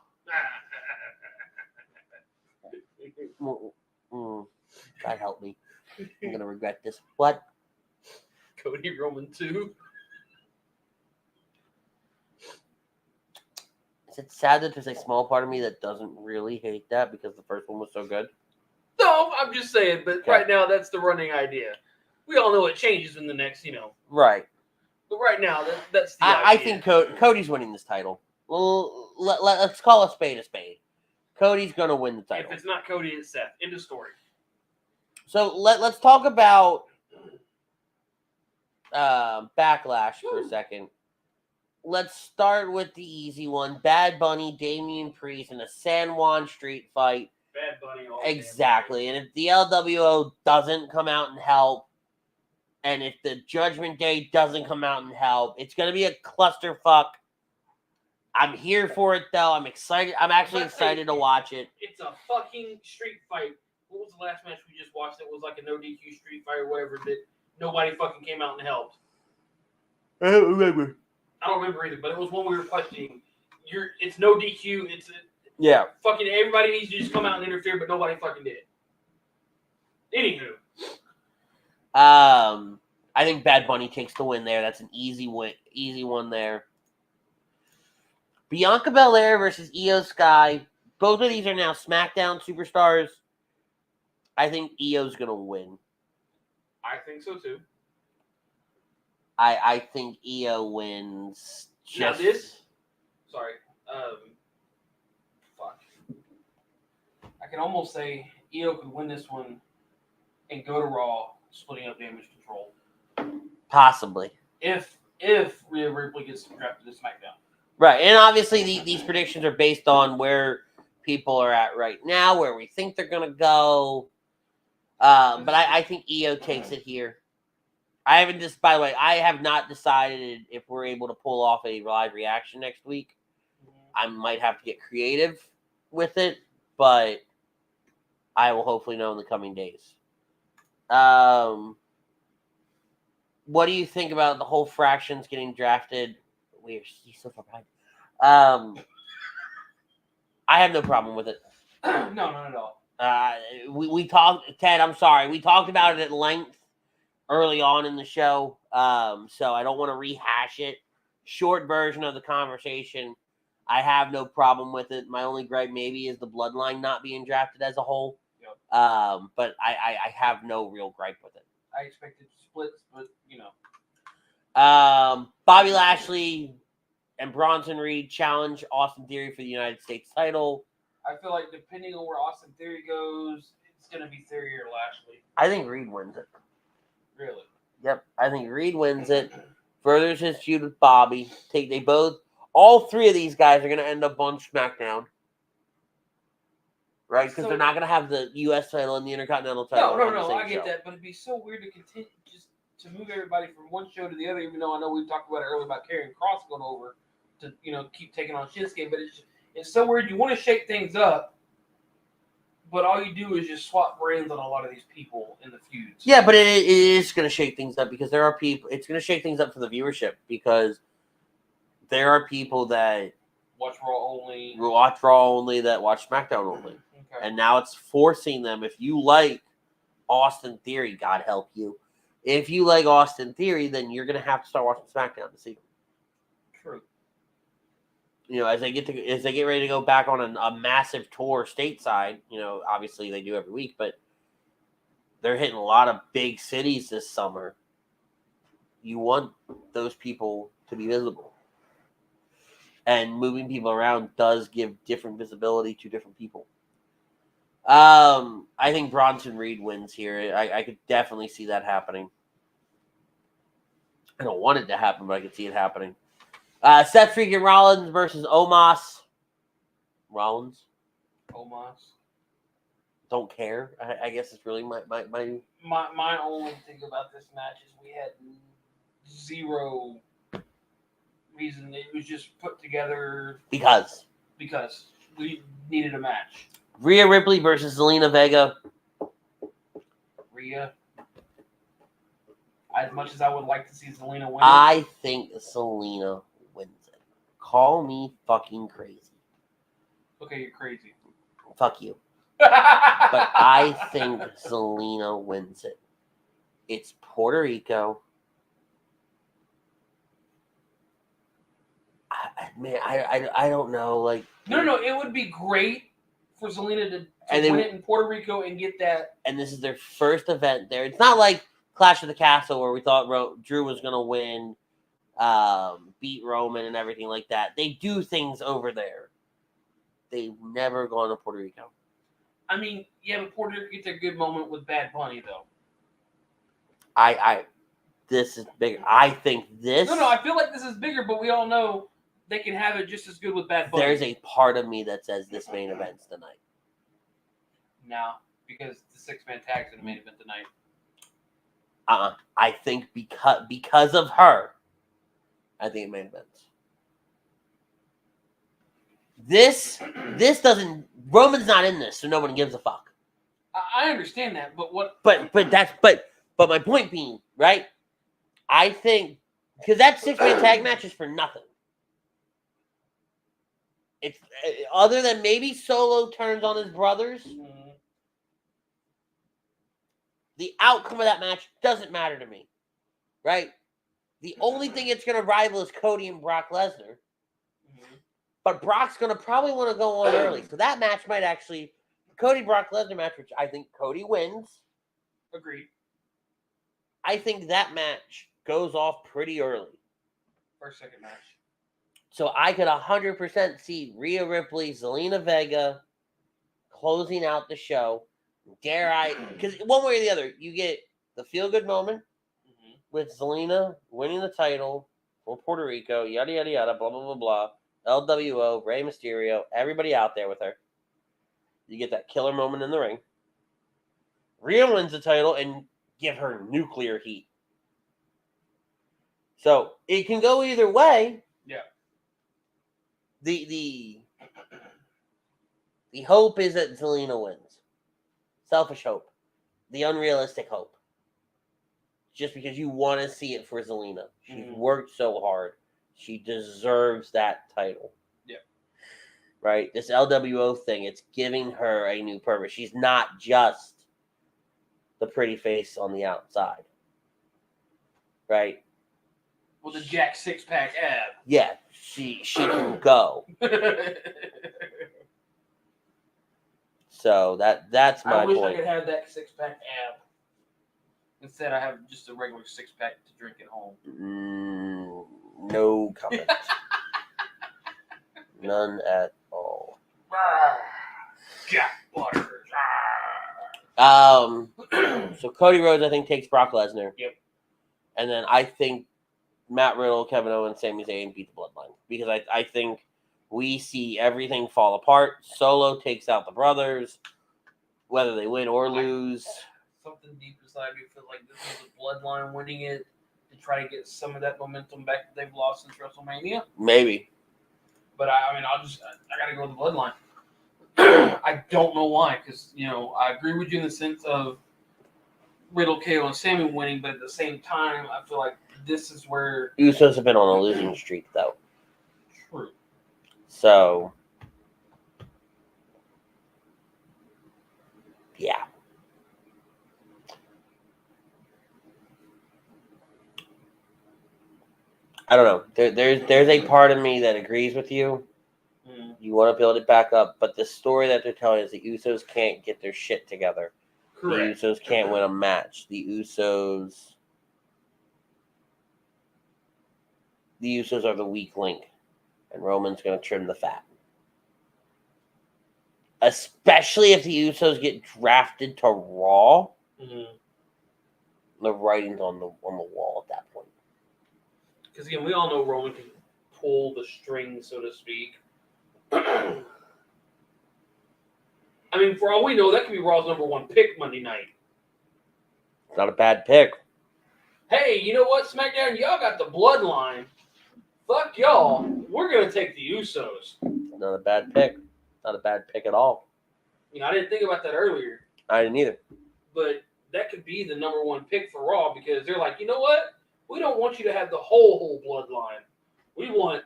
God help me. I'm going to regret this. What? Cody Roman 2. Is it sad that there's a small part of me that doesn't really hate that because the first one was so good? No, I'm just saying, but Okay. right now that's the running idea. We all know it changes in the next, Right. But right now, that's the I idea. think Cody's winning this title. Well, let's call a spade a spade. Cody's going to win the title. If it's not Cody, it's Seth. End of story. So let's talk about Backlash for a second. let's start with the easy one. Bad Bunny, Damian Priest in a San Juan street fight. Bad Bunny. All Exactly. And if the LWO doesn't come out and help, and if the Judgment Day doesn't come out and help, it's going to be a clusterfuck. I'm here for it, though. I'm excited. I'm actually excited to watch it. It's a fucking street fight. What was the last match we just watched? It was like a no DQ street fight or whatever that nobody fucking came out and helped. I don't remember. I don't remember either, but it was one we were questioning. It's no DQ. Yeah. Fucking everybody needs to just come out and interfere, but nobody fucking did. Anywho. I think Bad Bunny takes the win there. That's an easy one there. Bianca Belair versus Io Sky. Both of these are now SmackDown superstars. I think Io's going to win. I think so, too. I think Io wins. Now this... Sorry. Fuck. I can almost say Io could win this one and go to Raw, splitting up Damage Control. Possibly. If Rhea Ripley gets drafted to SmackDown. Right, and obviously these predictions are based on where people are at right now, where we think they're going to go. But I think Io takes it here. By the way, I have not decided if we're able to pull off a live reaction next week. I might have to get creative with it, but I will hopefully know in the coming days. What do you think about the whole fractions getting drafted? He's so far behind. I have no problem with it. No, not at all. We talked, Ted, I'm sorry. We talked about it at length early on in the show. So I don't want to rehash it. Short version of the conversation. I have no problem with it. My only gripe maybe is the Bloodline not being drafted as a whole. Yep. But I have no real gripe with it. I expected splits, but you know. Bobby Lashley and Bronson Reed challenge Austin Theory for the United States title. I feel like depending on where Austin Theory goes, it's going to be Theory or Lashley. I think Reed wins it. Really? Yep, I think Reed wins it. Furthers his feud with Bobby. All three of these guys are going to end up on SmackDown. Right? Because they're not going to have the U.S. title and the Intercontinental title. No, I get that. But it'd be so weird to continue just to move everybody from one show to the other, even though I know we talked about it earlier about Karrion Kross going over to, keep taking on Shinsuke. But it's so weird. You want to shake things up, but all you do is just swap brands on a lot of these people in the feuds. Yeah, but it is going to shake things up because there are people. It's going to shake things up for the viewership because there are people that watch Raw only, that watch SmackDown only. Okay. And now it's forcing them. If you like Austin Theory, God help you. If you like Austin Theory, then you're going to have to start watching SmackDown to see him. True. As they get ready to go back on a massive tour stateside, obviously they do every week, but they're hitting a lot of big cities this summer. You want those people to be visible. And moving people around does give different visibility to different people. I think Bronson Reed wins here. I could definitely see that happening. I don't want it to happen, but I could see it happening. Seth freaking Rollins versus Omos. Rollins. Don't care. I guess it's really my only thing about this match is we had zero reason. It was just put together because we needed a match. Rhea Ripley versus Zelina Vega. Rhea. As much as I would like to see Zelina win, I think Zelina wins it. Call me fucking crazy. Okay, you're crazy. Fuck you. But I think Zelina wins it. It's Puerto Rico. I don't know. Like No. It would be great for Zelina to win it in Puerto Rico and get that. And this is their first event there. It's not like Clash of the Castle where we thought Drew was going to win, beat Roman and everything like that. They do things over there. They've never gone to Puerto Rico. I mean, yeah, but Puerto Rico gets a good moment with Bad Bunny, though. this is bigger. I think this. No, I feel like this is bigger, but we all know they can have it just as good with Bad Bunny. There's a part of me that says this main event's tonight. No, because the 6-man tag's in the main event tonight. I think because of her, I think it main events. This doesn't. Roman's not in this, so no one gives a fuck. I understand that, but what? But my point being, right? I think because that 6-man tag match is for nothing. It's other than maybe Solo turns on his brothers. The outcome of that match doesn't matter to me, right? The only thing it's going to rival is Cody and Brock Lesnar. But Brock's going to probably want to go on early. So that match might actually, Cody-Brock Lesnar match, which I think Cody wins. Agreed. I think that match goes off pretty early. First, second match. So I could 100% see Rhea Ripley, Zelina Vega closing out the show. Dare I? Because one way or the other, you get the feel-good moment with Zelina winning the title for Puerto Rico, yada, yada, yada, blah, blah, blah, blah. LWO, Rey Mysterio, everybody out there with her. You get that killer moment in the ring. Rhea wins the title and give her nuclear heat. So it can go either way. Yeah. The hope is that Zelina wins. Selfish hope. The unrealistic hope. Just because you want to see it for Zelina. She's worked so hard. She deserves that title. Yeah. Right? This LWO thing, it's giving her a new purpose. She's not just the pretty face on the outside. Right? With a Jack 6-pack ab. Yeah. She can go. So that's my point. I wish I could have that 6-pack ab. Instead, I have just a regular 6-pack to drink at home. No comment. None at all. Jack Butter. So Cody Rhodes, I think, takes Brock Lesnar. Yep. And then I think Matt Riddle, Kevin Owens, Sami Zayn beat the Bloodline. Because I think we see everything fall apart. Solo takes out the brothers, whether they win or lose. Something deep inside me feels like this is the Bloodline winning it to try to get some of that momentum back that they've lost since WrestleMania. Maybe. But I got to go with the Bloodline. I don't know why, because, I agree with you in the sense of Riddle, KO, and Sammy winning, but at the same time, I feel like this is where... Usos have been on a losing streak, though. True. So, yeah. I don't know. There's a part of me that agrees with you. You want to build it back up, but the story that they're telling is the Usos can't get their shit together. Correct. The Usos can't win a match. The Usos are the weak link, and Roman's going to trim the fat. Especially if the Usos get drafted to Raw, the writing's on the wall at that point. Because again, we all know Roman can pull the string, so to speak. I mean, for all we know, that could be Raw's #1 pick Monday night. It's not a bad pick. Hey, you know what, SmackDown? Y'all got the Bloodline. Fuck y'all. We're going to take the Usos. Not a bad pick. Not a bad pick at all. I didn't think about that earlier. I didn't either. But that could be the number 1 pick for Raw because they're like, you know what? We don't want you to have the whole Bloodline. We want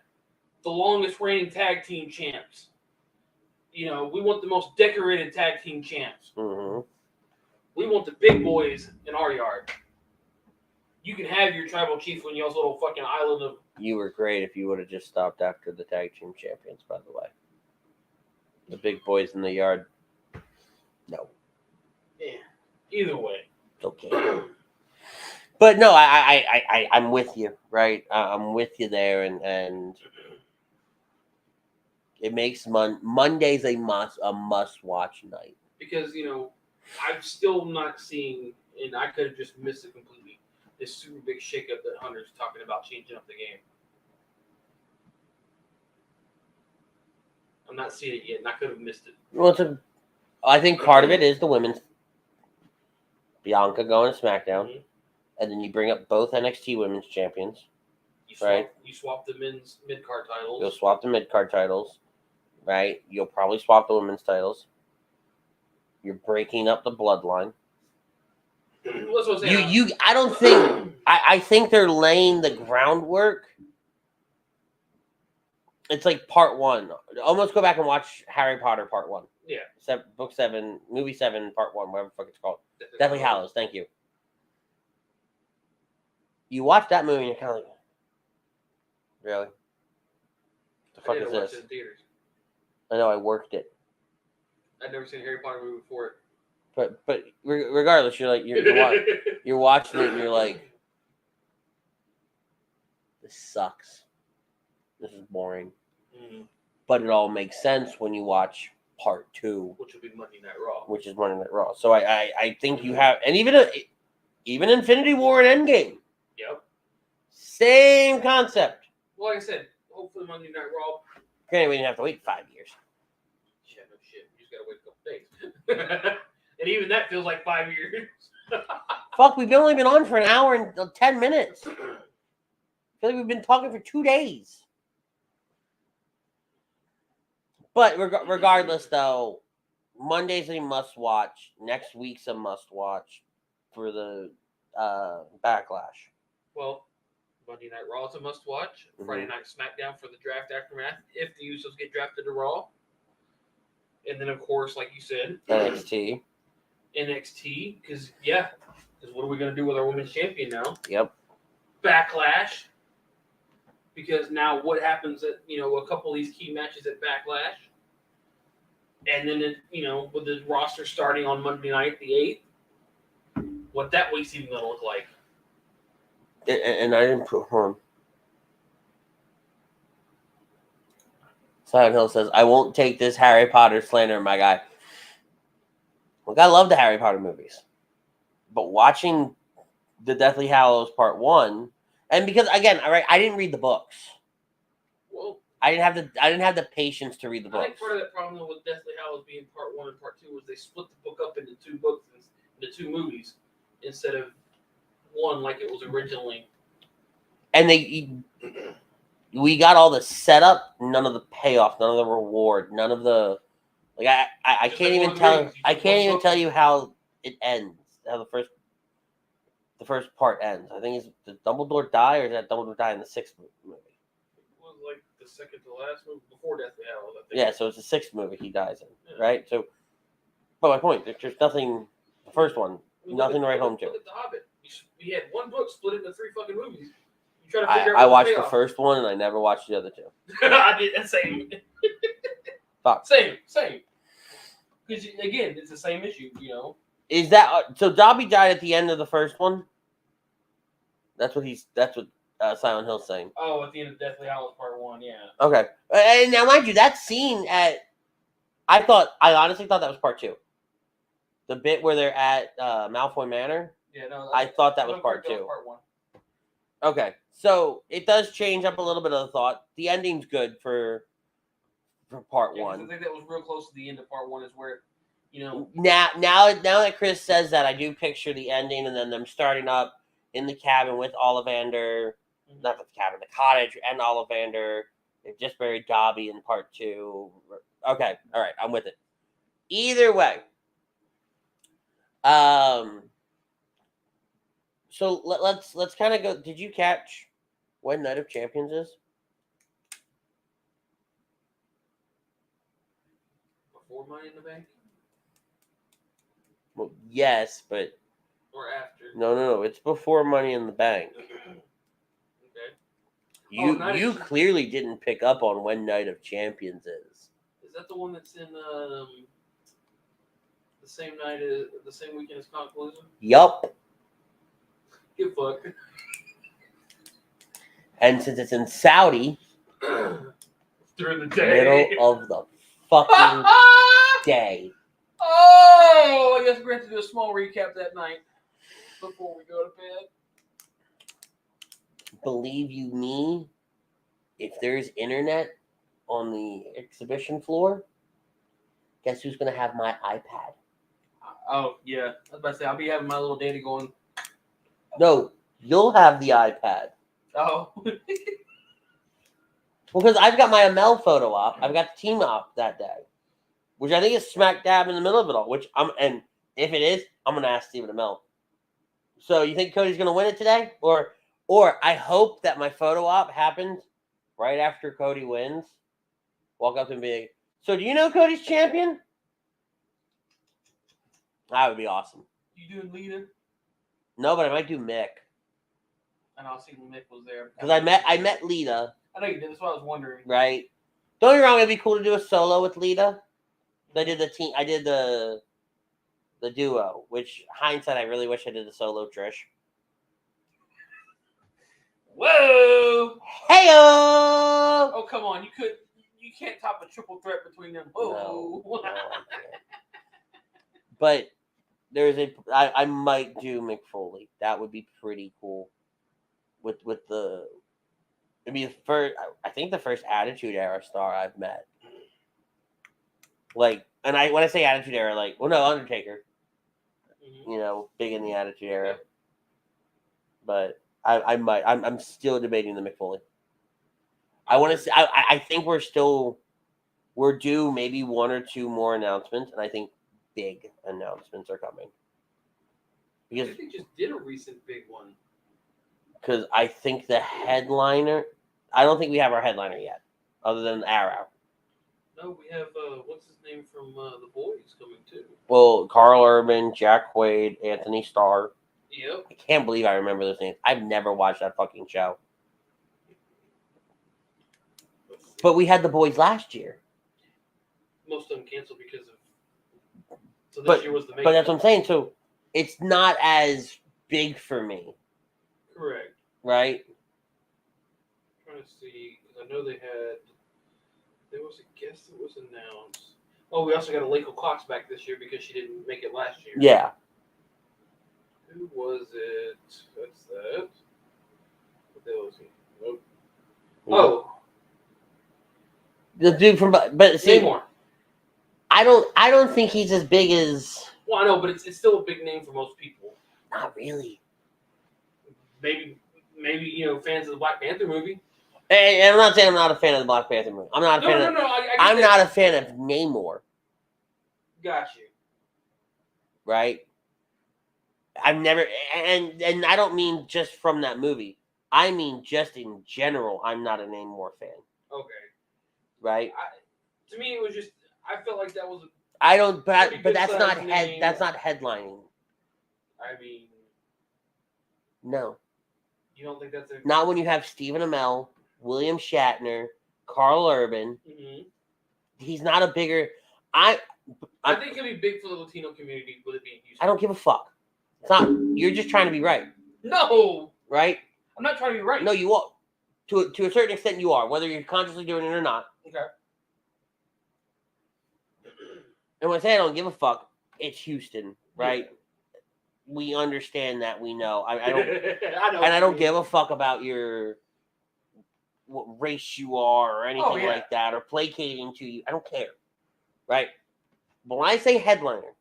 the longest reigning tag team champs. We want the most decorated tag team champs. Mm-hmm. We want the big boys in our yard. You can have your tribal chief on y'all's little fucking island of... You were great if you would have just stopped after the tag team champions, by the way. The big boys in the yard. No. Yeah. Either way. It's okay. But no, I'm with you, right? I'm with you there, and it makes Monday's a must-watch night. Because, I'm still not seeing, and I could have just missed it completely, this super big shakeup that Hunter's talking about changing up the game. I'm not seeing it yet, and I could have missed it. Well, I think part of it is the women's. Bianca going to SmackDown, and then you bring up both NXT Women's Champions. You swap the men's mid-card titles. You'll swap the mid-card titles, right? You'll probably swap the women's titles. You're breaking up the bloodline. That's what I'm saying. I don't think. I think they're laying the groundwork. It's like part 1. Almost go back and watch Harry Potter part 1. Yeah. Book 7, movie 7, part 1, whatever the fuck it's called. Deathly Hallows. Thank you. You watch that movie and you're kind of like, really? What the fuck is this? Watch it in theaters. I know I worked it. I'd never seen a Harry Potter movie before it. But regardless, you're like you're watching it and you're like, this sucks. This is boring. But it all makes sense when you watch part 2, which will be Monday Night Raw. Which is Monday Night Raw. So I think you have, and even Infinity War and Endgame. Yep. Same concept. Well, like I said, hopefully Monday Night Raw. Granted, we didn't have to wait 5 years. Yeah, no shit. You just gotta wait a couple days. And even that feels like 5 years. Fuck, we've only been on for an hour and 10 minutes. I feel like we've been talking for 2 days. But regardless, though, Monday's a must-watch. Next week's a must-watch for the Backlash. Well, Monday Night Raw is a must-watch. Friday Night Smackdown for the draft aftermath, if the Usos get drafted to Raw. And then, of course, like you said, NXT, because what are we going to do with our women's champion now? Yep. Backlash. Because now what happens at, a couple of these key matches at Backlash. And then, with the roster starting on Monday night, the 8th, what that week's even going to look like. And I didn't put him. Silent Hill says, I won't take this Harry Potter slander, my guy. Look, I love the Harry Potter movies. But watching the Deathly Hallows Part 1, and because, again, I didn't read the books. Well, I didn't have the patience to read the books. I think part of that problem with Deathly Hallows being Part 1 and Part 2 was they split the book up into 2 books, into 2 movies, instead of 1 like it was originally. And we got all the setup, none of the payoff, none of the reward, none of the I can't even tell you how it ends. How the first part ends. I think did Dumbledore die, or did that Dumbledore die in the 6th movie? It was like the second to last movie before Deathly Hallows, I think. Yeah, so it's the 6th movie he dies in, right? So, but my point, there's nothing. The first one, nothing to write home to. Look at The Hobbit. We had 1 book split into 3 fucking movies. I watched the first one and I never watched the other 2. I did the same. Fuck. Same. Because again, it's the same issue, Is that so? Dobby died at the end of the first one. That's what Silent Hill's saying. Oh, at the end of Deathly Hallows Part 1, yeah. Okay, and now mind you, that scene I honestly thought that was Part 2. The bit where they're at Malfoy Manor. Yeah, no. I thought that was Part 2. Part 1. Okay, so it does change up a little bit of the thought. The ending's good for Part 1. I think that was real close to the end of Part 1 is where, Now that Chris says that, I do picture the ending and then them starting up in the cabin with Ollivander, not the cabin, the cottage and Ollivander. They've just buried Dobby in Part 2. Okay, all right, I'm with it. Either way, so let's kind of go. Did you catch when Night of Champions is? Before Money in the Bank? Well, yes, but Or after? No. It's before Money in the Bank. Okay. You clearly didn't pick up on when Night of Champions is. Is that the one that's in the same night, the same weekend as Conclusion? Yup. Good fuck. And since it's in Saudi, during the day, middle of the fucking day. Oh, I guess we're going to do a small recap that night before we go to bed. believe you me, if there's internet on the exhibition floor, guess who's going to have my iPad? Oh, yeah. I was about to say, I'll be having my little daddy going, No, you'll have the iPad. oh. Because I've got my ML photo op. I've got the team op that day, which I think is smack dab in the middle of it all. And if it is, I'm going to ask Stephen ML. So you think Cody's going to win it today? Or I hope that my photo op happens right after Cody wins. Walk up and be like, so do you know Cody's champion? That would be awesome. You doing Lita? No, but I might do Mick. And I'll see when Mick was there. Because I met Lita. I know you did. That's what I was wondering. Right. Don't get me wrong, it'd be cool to do a solo with Lita. I did the duo, which hindsight I really wish I did the solo Trish. Whoa! Heyo! Oh, come on. You can't top a triple threat between them. Whoa. No, I can't. But I might do Mick Foley. That would be pretty cool. With the I think the first Attitude Era star I've met. Like, and when I say Attitude Era, like, well, no, Undertaker. Mm-hmm. You know, big in the Attitude Era. Yeah. But I'm still debating the Mick Foley. I want to say, I think we're due maybe one or two more announcements, and I think big announcements are coming. Because I think they just did a recent big one. Because I think the headliner, I don't think we have our headliner yet, other than Arrow. No, we have, what's his name from The Boys coming too? Well, Karl Urban, Jack Quaid, Anthony Starr. Yep. I can't believe I remember those names. I've never watched that fucking show. But we had The Boys last year. Most of them canceled because of. So this year was the main. But that's what I'm saying. So it's not as big for me. Correct. Right? I'm trying to see, because I know there was a guest that was announced. Oh, we also got Aliko Cox back this year because she didn't make it last year. Yeah. Who was it? That's that. What the hell was he? Nope. Oh. The dude from, but see, Namor. I don't think he's as big as. Well, I know, but it's still a big name for most people. Not really. Maybe fans of the Black Panther movie. And I'm not saying I'm not a fan of the Black Panther movie. I'm not a fan of. I'm not a fan of Namor. Got you. Right. I've never, and I don't mean just from that movie. I mean just in general. I'm not a Namor fan. Okay. Right. To me, it was just. I felt like that was. I don't, but that's not that's not headlining. I mean. No. You don't think that's a... Not when you have Stephen Amell, William Shatner, Karl Urban. Mm-hmm. He's not a bigger. I think it'll be big for the Latino community with it being Houston. I don't give a fuck. It's not. You're just trying to be right. No. Right. I'm not trying to be right. No, you are. To a certain extent, you are, whether you're consciously doing it or not. Okay. And when I say I don't give a fuck, it's Houston, right? Yeah. We understand that. We know. I don't. I know. And I don't give a fuck about what race you are or anything like that, or placating to you. I don't care, right? But when I say headliner,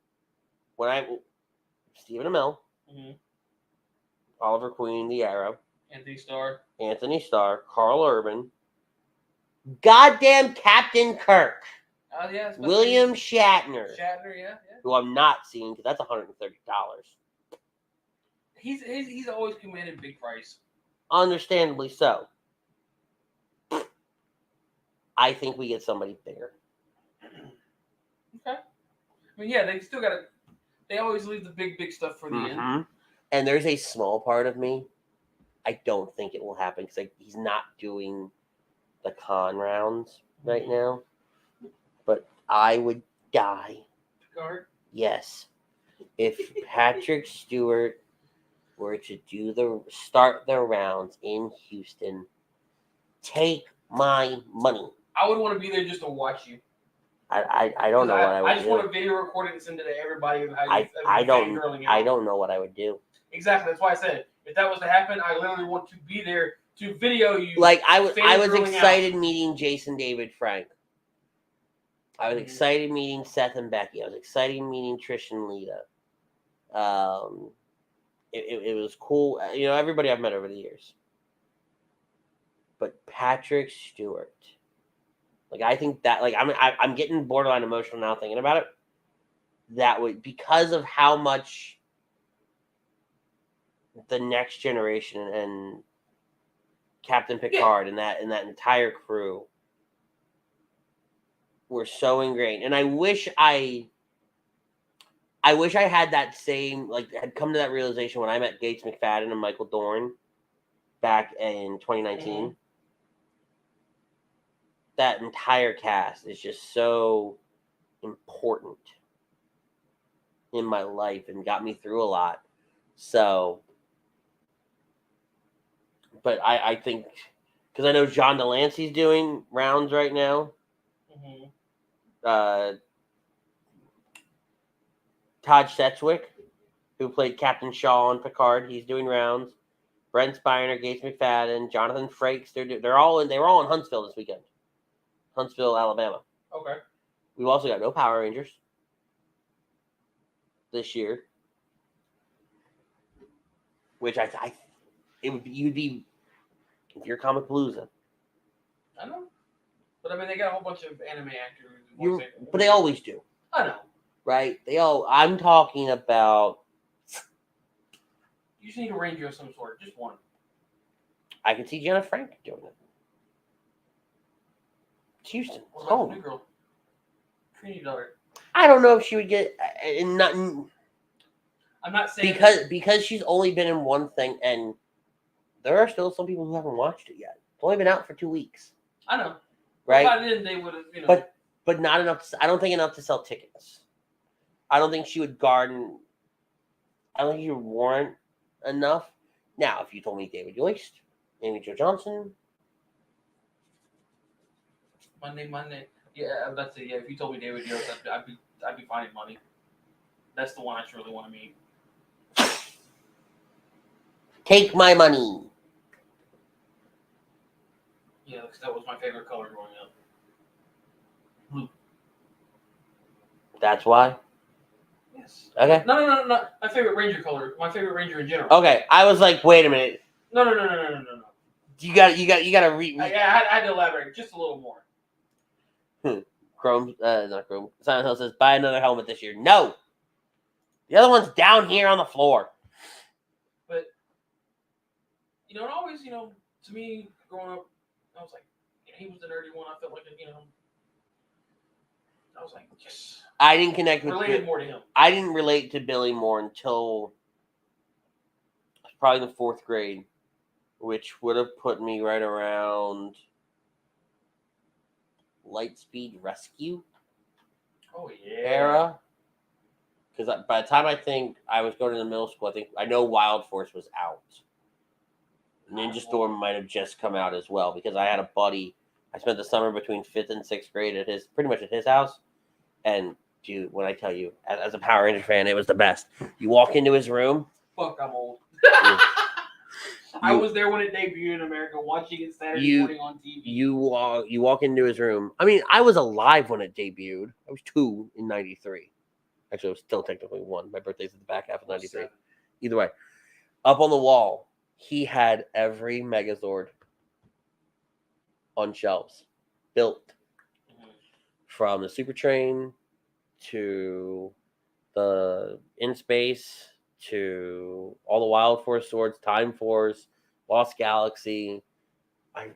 Stephen Amell, mm-hmm. Oliver Queen, The Arrow, Anthony Starr, Karl Urban, goddamn Captain Kirk, William Shatner, who I'm not seeing because that's $130. He's always commanded big price. Understandably so. I think we get somebody bigger. Okay. I mean, yeah, they still got to. They always leave the big stuff for the end. And there's a small part of me. I don't think it will happen because he's not doing the con rounds right now. But I would die. Picard? Yes. If Patrick Stewart were to start their rounds in Houston, take my money. I would want to be there just to watch you. I don't know what I would do. I just want to video record it and send it to everybody. I don't know what I would do. Exactly. That's why I said if that was to happen, I literally want to be there to video you. Like I was fangirling excited meeting Jason David Frank. I was excited meeting Seth and Becky. I was excited meeting Trish and Lita. It was cool. You know, everybody I've met over the years. But Patrick Stewart, like I think that, like I'm getting borderline emotional now thinking about it. That would, because of how much the Next Generation and Captain Picard and that entire crew were so ingrained, and I wish I had that same, like, had come to that realization when I met Gates McFadden and Michael Dorn back in 2019. Mm-hmm. That entire cast is just so important in my life and got me through a lot. So, but I think, because I know John Delancey's doing rounds right now. Mm-hmm. Todd Setchwick, who played Captain Shaw on Picard, he's doing rounds. Brent Spiner, Gates McFadden, Jonathan Frakes, they were all in Huntsville this weekend. Huntsville, Alabama. Okay. We've also got no Power Rangers this year, which you'd be if you're Comic Palooza. I know, but I mean they got a whole bunch of anime actors. But they always do. I know. Right? I'm talking about. You just need a ranger of some sort, just one. I can see Jenna Frank doing it. It's Houston. What about the new girl? Trini daughter. I don't know if she would get. I'm not saying because she's only been in one thing, and there are still some people who haven't watched it yet. It's only been out for 2 weeks. I know. Right? By then they would have, you know. But not enough. I don't think enough to sell tickets. I don't think she would garden. I don't think she would warrant enough. Now, if you told me David Yost, Amy Jo Johnson, Monday. Yeah, that's it. Yeah, if you told me David Yost, I'd be finding money. That's the one I truly want to meet. Take my money. Yeah, because that was my favorite color growing up. Blue. That's why? Yes. Okay. No. My favorite Ranger color. My favorite Ranger in general. Okay, I was like, wait a minute. No. You got to read. I had to elaborate just a little more. Chrome, not Chrome. Silent Hill says, buy another helmet this year. No! The other one's down here on the floor. But, you know, it always, you know, to me, growing up, I was like, you know, he was the nerdy one. I felt like, you know, I was like, yes. I didn't connect with related more to him. I didn't relate to Billy more until probably the 4th grade, which would have put me right around Lightspeed Rescue era. Because by the time I think I was going to the middle school, I know Wild Force was out. Ninja Storm might have just come out as well, because I had a buddy. I spent the summer between 5th and 6th grade pretty much at his house. And dude, when I tell you, as a Power Ranger fan, it was the best. You walk into his room. Fuck, I'm old. I was there when it debuted in America, watching it Saturday morning on TV. You walk into his room. I mean, I was alive when it debuted. I was 2 in 93. Actually, I was still technically 1. My birthday's at the back half of 93. Either way. Up on the wall, he had every Megazord on shelves. Built. From the Super Train to the In Space to all the Wild Force swords, Time Force, Lost Galaxy. I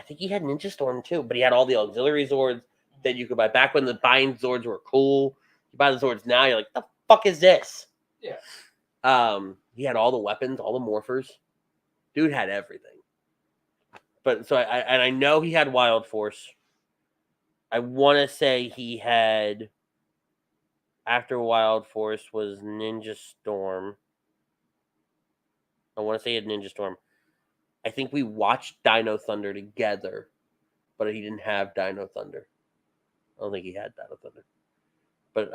think he had Ninja Storm too, but he had all the auxiliary Zords that you could buy. Back when the buying Zords were cool. You buy the Zords now, you're like, the fuck is this? Yeah. He had all the weapons, all the morphers. Dude had everything. But so I know he had Wild Force. I want to say he had, after Wild Force was Ninja Storm. I want to say he had Ninja Storm. I think we watched Dino Thunder together, but he didn't have Dino Thunder. I don't think he had Dino Thunder. But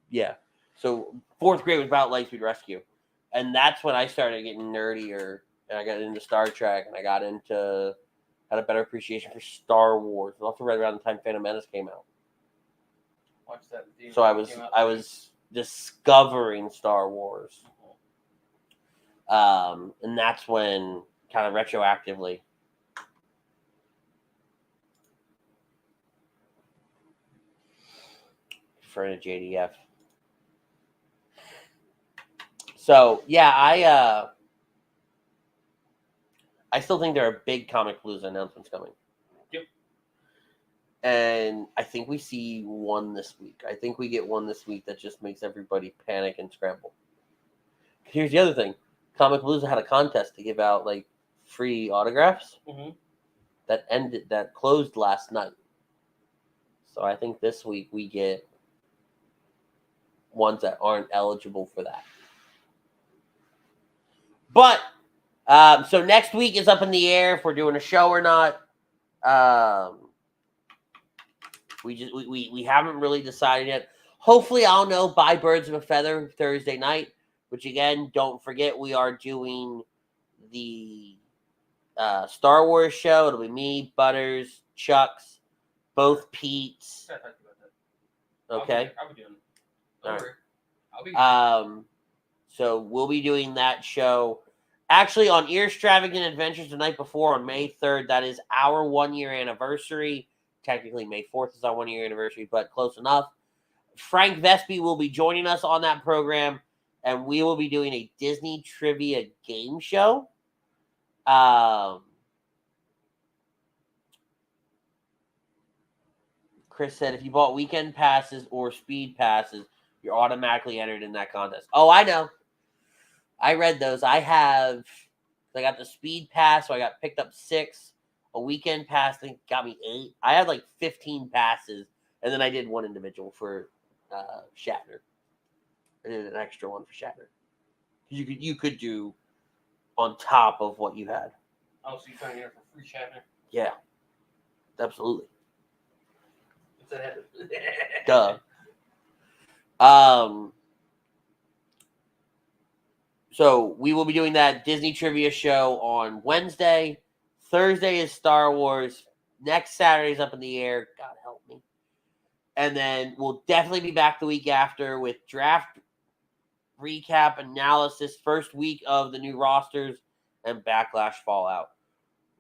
yeah. So 4th grade was about Lightspeed Rescue. And that's when I started getting nerdier and I got into Star Trek, and I had a better appreciation for Star Wars. It was also right around the time Phantom Menace came out. Watch that. So I was discovering Star Wars. And that's when kind of retroactively. For a JDF. So yeah, I still think there are big Comic Palooza announcements coming. Yep. And I think we see one this week. I think we get one this week that just makes everybody panic and scramble. Here's the other thing. Comic Palooza had a contest to give out like free autographs that closed last night. So I think this week we get ones that aren't eligible for that. But so next week is up in the air if we're doing a show or not. We haven't really decided yet. Hopefully I'll know by Birds of a Feather Thursday night, which again, don't forget we are doing the Star Wars show. It'll be me, Butters, Chucks, both Pete's. Okay. I'll be doing it. All right. I'll be so we'll be doing that show. Actually, on Ear Extravagant Adventures the night before on May 3rd, that is our 1-year anniversary. Technically, May 4th is our 1-year anniversary, but close enough. Frank Vespi will be joining us on that program, and we will be doing a Disney trivia game show. Chris said if you bought weekend passes or speed passes, you're automatically entered in that contest. Oh, I know. I read those. I got the speed pass, so I got picked up 6. A weekend pass, I think, got me 8. I had like 15 passes, and then I did one individual for Shatner. I did an extra one for Shatner. You could do on top of what you had. Oh, so you're trying to get it for free Shatner? Yeah, absolutely. What's that happen? Duh. So we will be doing that Disney trivia show on Wednesday. Thursday is Star Wars. Next Saturday is up in the air. God help me. And then we'll definitely be back the week after with draft recap analysis, first week of the new rosters, and Backlash Fallout.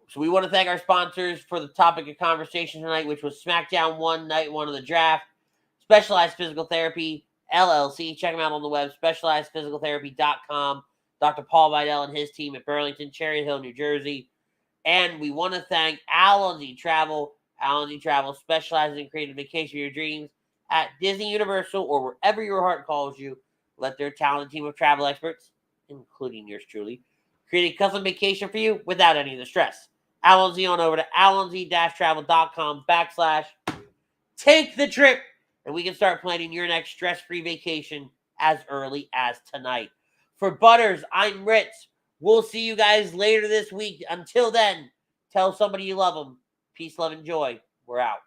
So we want to thank our sponsors for the topic of conversation tonight, which was SmackDown 1, Night 1 of the draft. Specialized Physical Therapy, LLC. Check them out on the web, specializedphysicaltherapy.com. Dr. Paul Vidal and his team at Burlington, Cherry Hill, New Jersey. And we want to thank Alonzi Travel. Alonzi Travel specializes in creating a vacation for your dreams at Disney Universal or wherever your heart calls you. Let their talented team of travel experts, including yours truly, create a custom vacation for you without any of the stress. Alonzi on over to alonzi-travel.com/take the trip, and we can start planning your next stress-free vacation as early as tonight. For Butters, I'm Ritz. We'll see you guys later this week. Until then, tell somebody you love them. Peace, love, and joy. We're out.